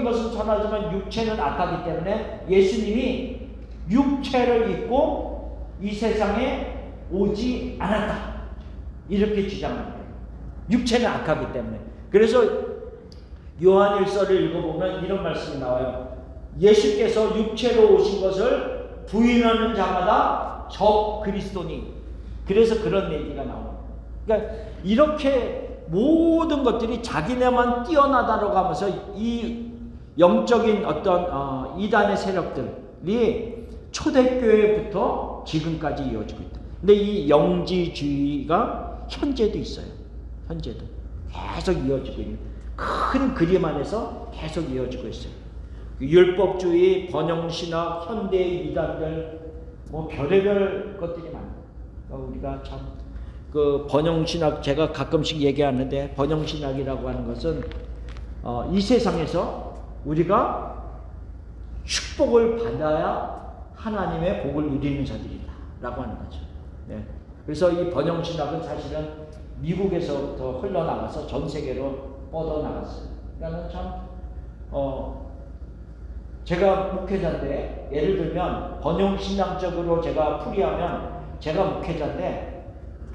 것은 선하지만 육체는 악하기 때문에 예수님이 육체를 입고 이 세상에 오지 않았다 이렇게 주장합니다. 육체는 악하기 때문에. 그래서 요한일서를 읽어보면 이런 말씀이 나와요. 예수께서 육체로 오신 것을 부인하는 자마다 적 그리스도니. 그래서 그런 얘기가 나와요. 그러니까 이렇게 모든 것들이 자기네만 뛰어나다라고 하면서 이 영적인 어떤 이단의 세력들이 초대교회부터 지금까지 이어지고 있다. 근데 이 영지주의가 현재도 있어요. 현재도 계속 이어지고 있는 큰 그림 안에서 계속 이어지고 있어요. 율법주의, 번영신학, 현대의 이단들, 뭐 별의별 것들이 많아요. 우리가 참 그 번영신학, 제가 가끔씩 얘기하는데 번영신학이라고 하는 것은 이 세상에서 우리가 축복을 받아야 하나님의 복을 누리는 자들이다 라고 하는 거죠. 네. 그래서 이 번영신학은 사실은 미국에서부터 흘러나가서 전 세계로 뻗어나갔어요. 그러니까 참 제가 목회자인데 예를 들면 번영신학적으로 제가 풀이하면 제가 목회자인데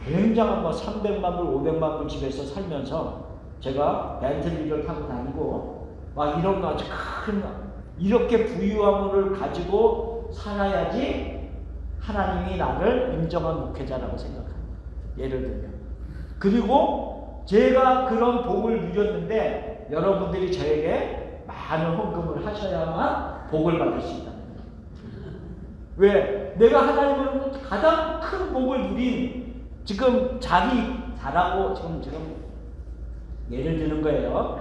굉장한 300만 불, 500만 불 집에서 살면서 제가 벤틀리를 타고 다니고 막 이런 아주 큰 이렇게 부유함을 가지고 살아야지 하나님이 나를 인정한 목회자라고 생각합니다. 예를 들면. 그리고 제가 그런 복을 누렸는데 여러분들이 저에게 많은 헌금을 하셔야만 복을 받을 수 있다는 거예요. 왜? 내가 하나님으로부터 가장 큰 복을 누린, 지금 잘하고 지금 예를 드는 거예요.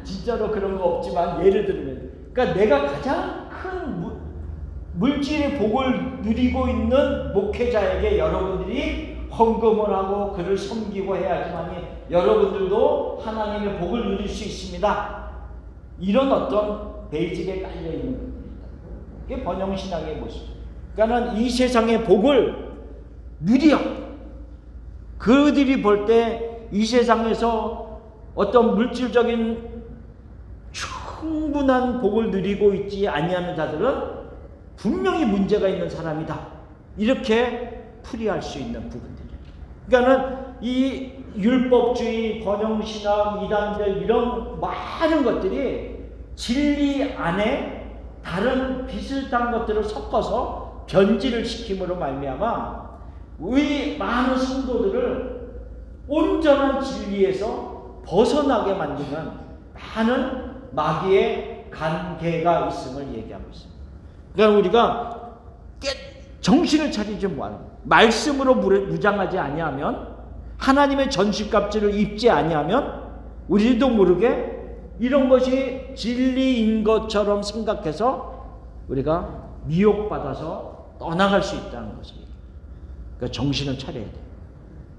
진짜로 그런 거 없지만 예를 들면, 그러니까 내가 가장 큰 물질의 복을 누리고 있는 목회자에게 여러분들이 헌금을 하고 그를 섬기고 해야지만 여러분들도 하나님의 복을 누릴 수 있습니다. 이런 어떤 베이직에 깔려 있는 것들이다. 그게 번영신학의 모습. 그러니까 이 세상의 복을 누려. 그들이 볼 때 이 세상에서 어떤 물질적인 충분한 복을 누리고 있지 아니하는 자들은 분명히 문제가 있는 사람이다. 이렇게 풀이할 수 있는 부분들이에요. 그러니까는 이 율법주의, 번영신학, 이단들 이런 많은 것들이 진리 안에 다른 비슷한 것들을 섞어서 변질을 시킴으로 말미암아 우리 많은 성도들을 온전한 진리에서 벗어나게 만드는 많은 마귀의 관계가 있음을 얘기하고 있습니다. 그러니까 우리가 정신을 차리지 못하는 말씀으로 무장하지 아니하면, 하나님의 전신갑주를 입지 아니하면 우리도 모르게 이런 것이 진리인 것처럼 생각해서 우리가 미혹받아서 떠나갈 수 있다는 것입니다. 그러니까 정신을 차려야 돼요.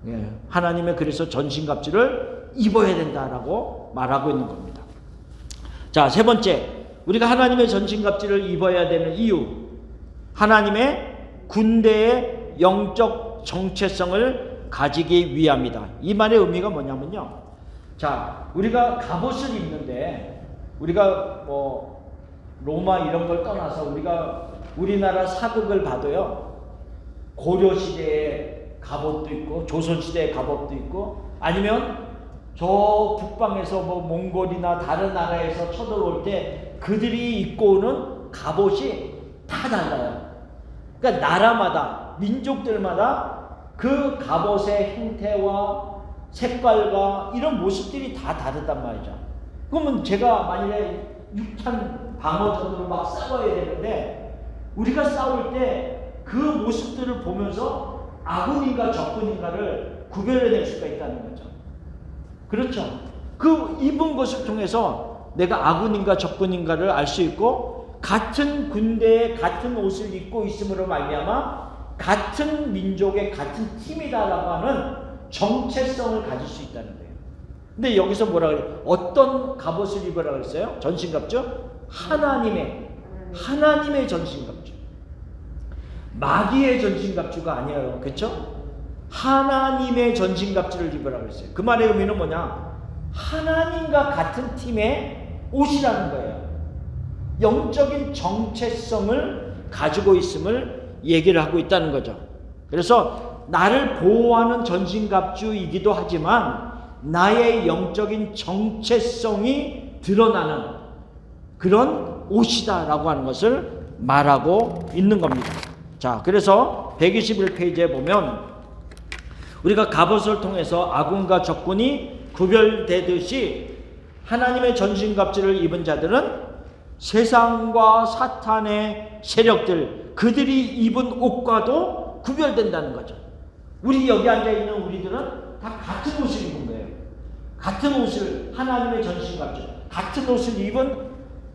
예, 하나님의 그래서 전신갑주를 입어야 된다라고 말하고 있는 겁니다. 자, 세 번째, 우리가 하나님의 전신갑주를 입어야 되는 이유, 하나님의 군대의 영적 정체성을 가지기 위함이다. 이 말의 의미가 뭐냐면요, 자, 우리가 갑옷을 입는데 우리가 뭐 로마 이런 걸 떠나서 우리가 우리나라 사극을 봐도요, 고려 시대의 갑옷도 있고 조선 시대의 갑옷도 있고, 아니면 저 북방에서 뭐 몽골이나 다른 나라에서 쳐들어올 때 그들이 입고 오는 갑옷이 다 달라요. 그러니까 나라마다, 민족들마다 그 갑옷의 형태와 색깔과 이런 모습들이 다 다르단 말이죠. 그러면 제가 만일에 육탄 방어전으로 막 싸워야 되는데, 우리가 싸울 때 그 모습들을 보면서 아군인가 적군인가를 구별해낼 수가 있다는 거죠. 그렇죠. 그 입은 것을 통해서 내가 아군인가 적군인가를 알 수 있고, 같은 군대에 같은 옷을 입고 있음으로 말미암아 같은 민족의 같은 팀이다라고 하는 정체성을 가질 수 있다는 거예요. 근데 여기서 뭐라 그래요? 어떤 갑옷을 입으라고 했어요? 전신갑주? 하나님의 전신갑주. 마귀의 전신갑주가 아니에요. 그렇죠? 하나님의 전신갑주를 입으라고 했어요. 그 말의 의미는 뭐냐? 하나님과 같은 팀의 옷이라는 거예요. 영적인 정체성을 가지고 있음을 얘기를 하고 있다는 거죠. 그래서 나를 보호하는 전신갑주이기도 하지만 나의 영적인 정체성이 드러나는 그런 옷이다라고 하는 것을 말하고 있는 겁니다. 자, 그래서 121페이지에 보면 우리가 갑옷을 통해서 아군과 적군이 구별되듯이 하나님의 전신갑주를 입은 자들은 세상과 사탄의 세력들, 그들이 입은 옷과도 구별된다는 거죠. 우리 여기 앉아있는 우리들은 다 같은 옷을 입은 거예요. 같은 옷을, 하나님의 전신갑주, 같은 옷을 입은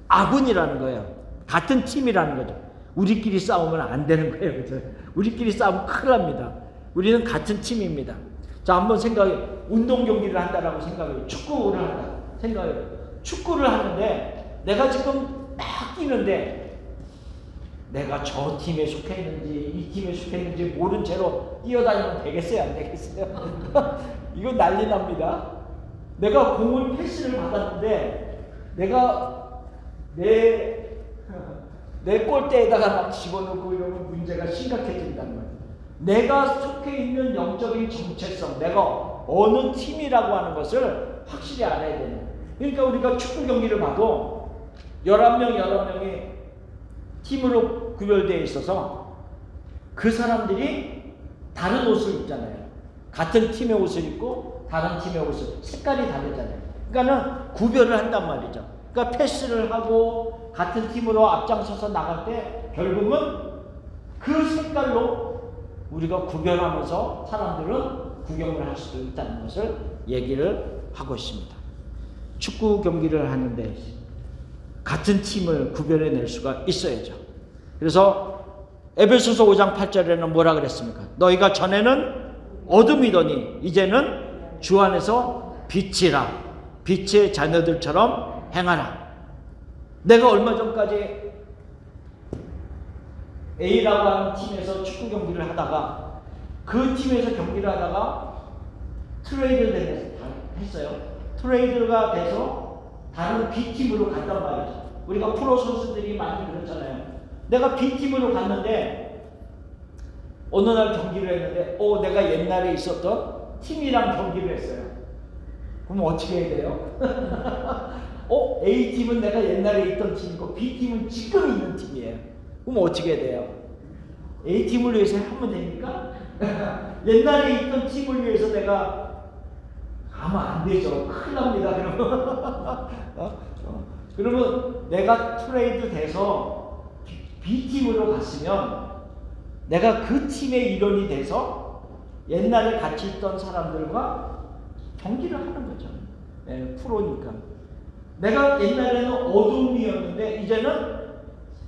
아군이라는 거예요. 같은 팀이라는 거죠. 우리끼리 싸우면 안 되는 거예요. 그죠? 우리끼리 싸우면 큰일 납니다. 우리는 같은 팀입니다. 자, 한번 생각해. 운동 경기를 한다라고 생각해요. 축구를 한다 생각해요. 축구를 하는데 내가 지금 막 뛰는데 내가 저 팀에 속해 있는지 이 팀에 속해 있는지 모른 채로 뛰어다니면 되겠어요? 안 되겠어요? 이거 난리 납니다. 내가 공을 패스를 받았는데 내가 내 골대에다가 막 집어넣고 이러면 문제가 심각해진단 말이에요. 내가 속해 있는 영적인 정체성, 내가 어느 팀이라고 하는 것을 확실히 알아야 되는 거예요. 그러니까 우리가 축구 경기를 봐도 11명이 팀으로 구별되어 있어서 그 사람들이 다른 옷을 입잖아요. 같은 팀의 옷을 입고 다른 팀의 옷을, 색깔이 다르잖아요. 그러니까는 구별을 한단 말이죠. 그러니까 패스를 하고 같은 팀으로 앞장서서 나갈 때 결국은 그 색깔로 우리가 구별하면서 사람들은 구경을 할 수도 있다는 것을 얘기를 하고 있습니다. 축구 경기를 하는데 같은 팀을 구별해낼 수가 있어야죠. 그래서 에베소서 5장 8절에는 뭐라 그랬습니까? 너희가 전에는 어둠이더니 이제는 주 안에서 빛이라, 빛의 자녀들처럼 행하라. 내가 얼마 전까지 A라고 하는 팀에서 축구 경기를 하다가 그 팀에서 경기를 하다가 트레이드를 했어요. 트레이드가 돼서 다른 B팀으로 간단 말이죠. 우리가 프로 선수들이 많이 그렇잖아요. 내가 B팀으로 갔는데 어느 날 경기를 했는데 내가 옛날에 있었던 팀이랑 경기를 했어요. 그럼 어떻게 해야 돼요? A팀은 내가 옛날에 있던 팀이고 B팀은 지금 있는 팀이에요. 그럼 어떻게 해야 돼요? A팀을 위해서 하면 됩니까? 옛날에 있던 팀을 위해서 내가 하면 안 되죠. 큰일 납니다. 그러면 그러면 내가 트레이드 돼서 B팀으로 갔으면 내가 그 팀의 일원이 돼서 옛날에 같이 있던 사람들과 경기를 하는 거죠. 네, 프로니까. 내가 옛날에는 어둠이었는데 이제는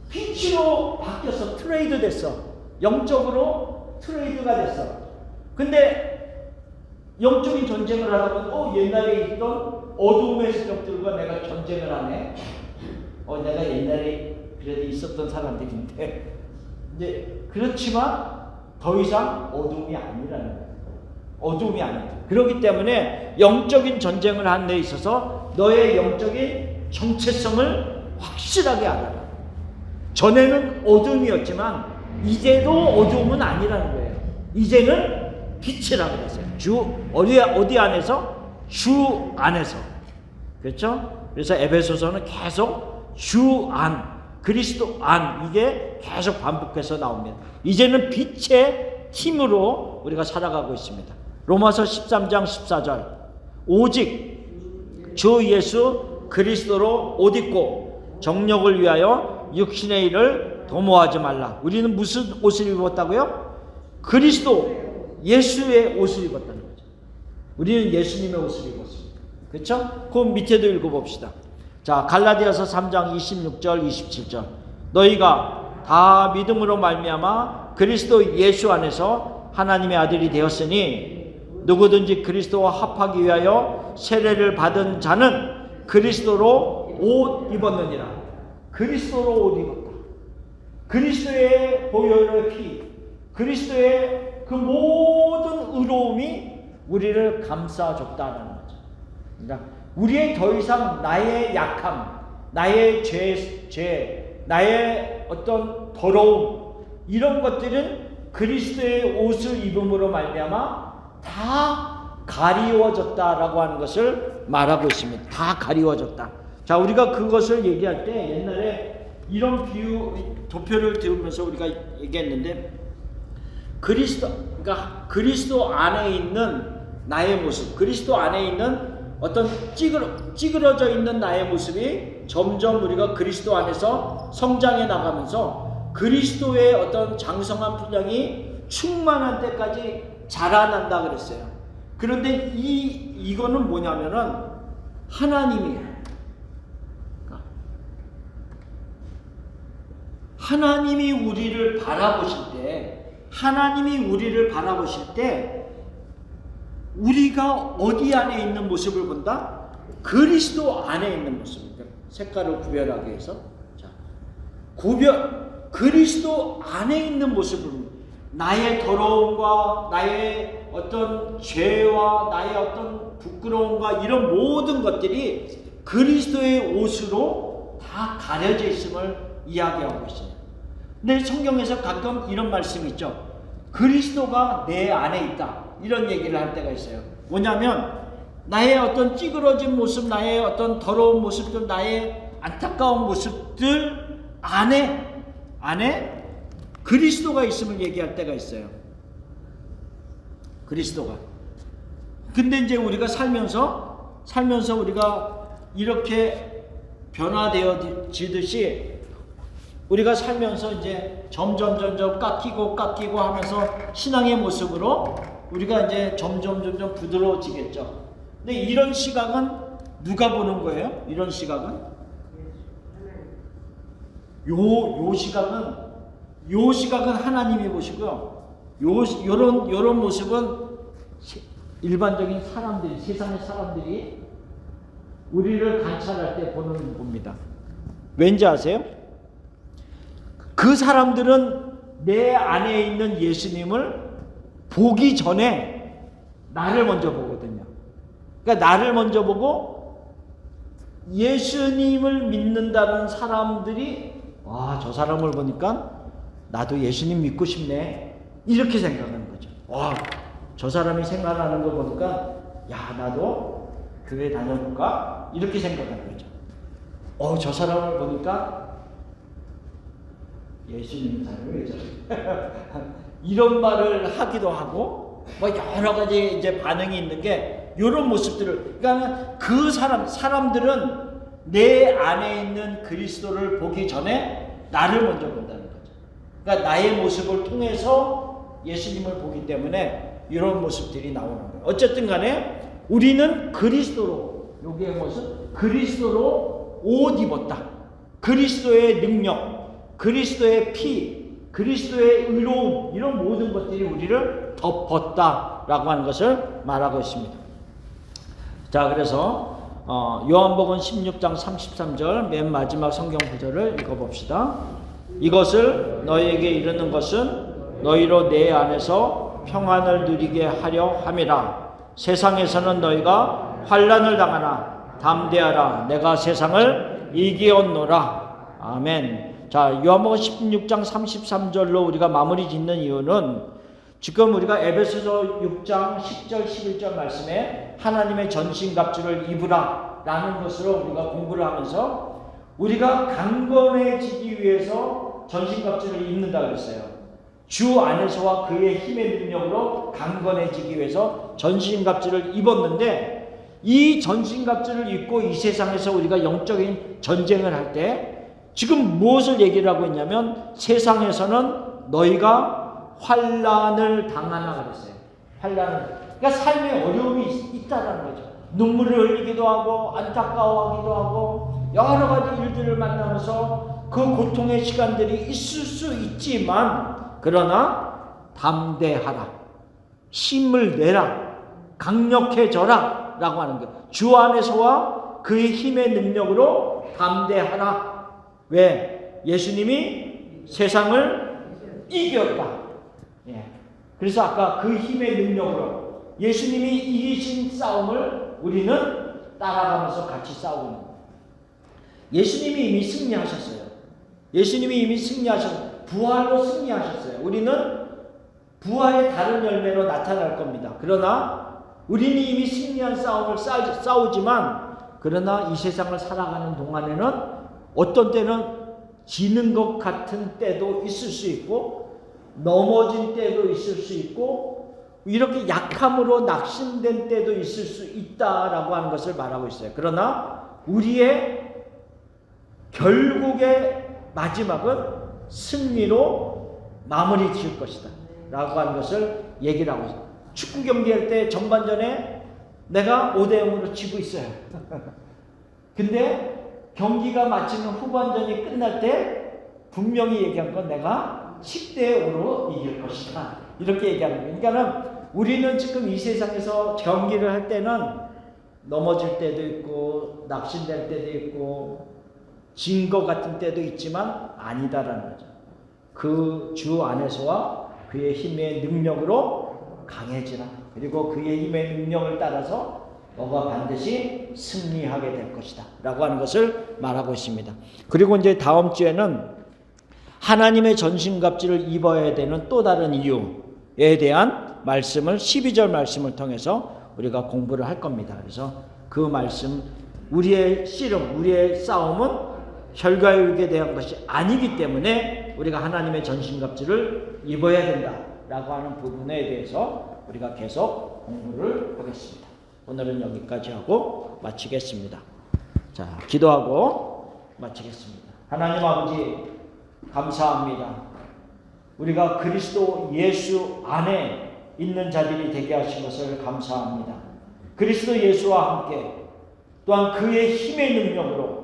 빛으로 바뀌었어. 트레이드 됐어. 영적으로 트레이드가 됐어. 근데 영적인 전쟁을 하다 보면 옛날에 있던 어둠의 세력들과 내가 전쟁을 하네. 내가 옛날에 그래도 있었던 사람들인데 이제 그렇지만 더 이상 어둠이 아니라는 거예요. 어둠이 아니다. 그렇기 때문에 영적인 전쟁을 하는 데 있어서 너의 영적인 정체성을 확실하게 알아라. 전에는 어둠이었지만 이제도 어둠은 아니라는 거예요. 이제는 빛이라고 그랬어요. 어디 안에서? 주 안에서. 그렇죠? 그래서 에베소서는 계속 주 안, 그리스도 안, 이게 계속 반복해서 나옵니다. 이제는 빛의 힘으로 우리가 살아가고 있습니다. 로마서 13장 14절 오직 주 예수 그리스도로 옷 입고 정욕을 위하여 육신의 일을 도모하지 말라. 우리는 무슨 옷을 입었다고요? 그리스도 예수의 옷을 입었다는 거죠. 우리는 예수님의 옷을 입었습니다. 그렇죠? 그 밑에도 읽어봅시다. 자, 갈라디아서 3장 26절 27절 너희가 다 믿음으로 말미암아 그리스도 예수 안에서 하나님의 아들이 되었으니 누구든지 그리스도와 합하기 위하여 세례를 받은 자는 그리스도로 옷 입었느니라. 그리스도로 옷 입었다. 그리스도의 보혈의 피, 그리스도의 그 모든 의로움이 우리를 감싸줬다는 거죠. 그러니까 우리의 더 이상 나의 약함, 나의 죄, 나의 어떤 더러움, 이런 것들은 그리스도의 옷을 입음으로 말미암아 다 가리워졌다라고 하는 것을 말하고 있습니다. 다 가리워졌다. 자, 우리가 그것을 얘기할 때 옛날에 이런 도표를 들으면서 우리가 얘기했는데 그러니까 그리스도 안에 있는 나의 모습, 그리스도 안에 있는 어떤 찌그러져 있는 나의 모습이 점점 우리가 그리스도 안에서 성장해 나가면서 그리스도의 어떤 장성한 분량이 충만한 때까지 자라난다 그랬어요. 그런데 이거는 뭐냐면은 하나님이 우리를 바라보실 때 우리가 어디 안에 있는 모습을 본다? 그리스도 안에 있는 모습입니다. 색깔을 구별하기 위해서. 자, 그리스도 안에 있는 모습을 봅니다. 나의 더러움과 나의 어떤 죄와 나의 어떤 부끄러움과 이런 모든 것들이 그리스도의 옷으로 다 가려져 있음을 이야기하고 있어요. 근데 성경에서 가끔 이런 말씀이 있죠. 그리스도가 내 안에 있다. 이런 얘기를 할 때가 있어요. 뭐냐면 나의 어떤 찌그러진 모습, 나의 어떤 더러운 모습들, 나의 안타까운 모습들 안에 그리스도가 있음을 얘기할 때가 있어요. 그리스도가. 근데 이제 우리가 살면서 우리가 이렇게 변화되어지듯이 우리가 살면서 이제 점점 깎이고 하면서 신앙의 모습으로 우리가 이제 점점 부드러워지겠죠. 근데 이런 시각은 누가 보는 거예요? 이런 시각은? 요 시각은 하나님이 보시고요. 요런 모습은 일반적인 사람들이, 세상의 사람들이 우리를 관찰할 때 보는 겁니다. 왠지 아세요? 그 사람들은 내 안에 있는 예수님을 보기 전에 나를 먼저 보거든요. 그러니까 나를 먼저 보고 예수님을 믿는다는 사람들이 저 사람을 보니까 나도 예수님 믿고 싶네. 이렇게 생각하는 거죠. 와, 저 사람이 생각하는 거 보니까 야, 나도 교회 다녀볼까? 이렇게 생각하는 거죠. 저 사람을 보니까 예수님 사람이 왜 저래? 이런 말을 하기도 하고 뭐 여러 가지 이제 반응이 있는 게 이런 모습들을, 그러니까 그 사람들은 내 안에 있는 그리스도를 보기 전에 나를 먼저 본다는 거죠. 그러니까 나의 모습을 통해서 예수님을 보기 때문에 이런 모습들이 나오는 거예요. 어쨌든 간에 우리는 그리스도로, 여기의 모습, 그리스도로 옷 입었다. 그리스도의 능력, 그리스도의 피, 그리스도의 의로움, 이런 모든 것들이 우리를 덮었다라고 하는 것을 말하고 있습니다. 자, 그래서 요한복음 16장 33절 맨 마지막 성경 구절을 읽어봅시다. 이것을 너희에게 이르는 것은 너희로 내 안에서 평안을 누리게 하려 함이라. 세상에서는 너희가 환난을 당하나 담대하라. 내가 세상을 이기었노라. 아멘. 자, 요한복음 16장 33절로 우리가 마무리 짓는 이유는 지금 우리가 에베소서 6장 10절 11절 말씀에 하나님의 전신갑주를 입으라 라는 것으로 우리가 공부를 하면서 우리가 강건해지기 위해서 전신갑주를 입는다 그랬어요. 주 안에서와 그의 힘의 능력으로 강건해지기 위해서 전신갑주를 입었는데, 이 전신갑주를 입고 이 세상에서 우리가 영적인 전쟁을 할 때 지금 무엇을 얘기를 하고 있냐면, 세상에서는 너희가 환난을 당하나 그랬어요. 환난을. 그러니까 삶에 어려움이 있다라는 거죠. 눈물을 흘리기도 하고 안타까워하기도 하고 여러 가지 일들을 만나면서 그 고통의 시간들이 있을 수 있지만, 그러나 담대하라, 힘을 내라, 강력해져라 라고 하는 거예요. 주 안에서와 그의 힘의 능력으로 담대하라. 왜? 예수님이 세상을 이겼다. 예. 그래서 아까 그 힘의 능력으로 예수님이 이기신 싸움을 우리는 따라가면서 같이 싸우는 거예요. 예수님이 이미 승리하셨어요. 예수님이 이미 승리하셨어요. 부활로 승리하셨어요. 우리는 부활의 다른 열매로 나타날 겁니다. 그러나 우리는 이미 승리한 싸움을 싸우지만, 그러나 이 세상을 살아가는 동안에는 어떤 때는 지는 것 같은 때도 있을 수 있고, 넘어진 때도 있을 수 있고, 이렇게 약함으로 낙심된 때도 있을 수 있다라고 하는 것을 말하고 있어요. 그러나 우리의 결국의 마지막은 승리로 마무리 지을 것이다 라고 하는 것을 얘기를 하고 있어요. 축구 경기할 때 전반전에 내가 5대0으로 지고 있어요. 근데 경기가 마치는 후반전이 끝날 때 분명히 얘기한 건 내가 10대5로 이길 것이다, 이렇게 얘기하는 거예요. 그러니까 우리는 지금 이 세상에서 경기를 할 때는 넘어질 때도 있고 낙심될 때도 있고 진 것 같은 때도 있지만 아니다라는 거죠. 그 주 안에서와 그의 힘의 능력으로 강해지라. 그리고 그의 힘의 능력을 따라서 너가 반드시 승리하게 될 것이다 라고 하는 것을 말하고 있습니다. 그리고 이제 다음 주에는 하나님의 전신갑주를 입어야 되는 또 다른 이유에 대한 말씀을 12절 말씀을 통해서 우리가 공부를 할 겁니다. 그래서 그 말씀, 우리의 씨름, 우리의 싸움은 혈과육에 대한 것이 아니기 때문에 우리가 하나님의 전신갑주를 입어야 된다라고 하는 부분에 대해서 우리가 계속 공부를 하겠습니다. 오늘은 여기까지 하고 마치겠습니다. 자, 기도하고 마치겠습니다. 하나님 아버지, 감사합니다. 우리가 그리스도 예수 안에 있는 자들이 되게 하신 것을 감사합니다. 그리스도 예수와 함께 또한 그의 힘의 능력으로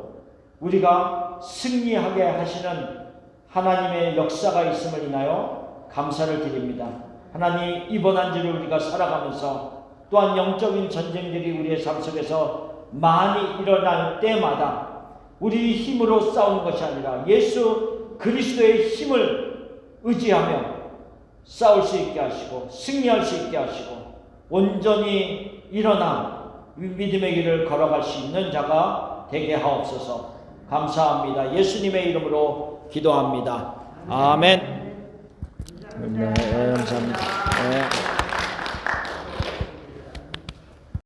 우리가 승리하게 하시는 하나님의 역사가 있음을 인하여 감사를 드립니다. 하나님, 이번 한 주를 우리가 살아가면서 또한 영적인 전쟁들이 우리의 삶 속에서 많이 일어날 때마다 우리 힘으로 싸우는 것이 아니라 예수 그리스도의 힘을 의지하며 싸울 수 있게 하시고 승리할 수 있게 하시고 온전히 일어나 믿음의 길을 걸어갈 수 있는 자가 되게 하옵소서. 감사합니다. 예수님의 이름으로 기도합니다. 아멘. 네, 감사합니다. 네.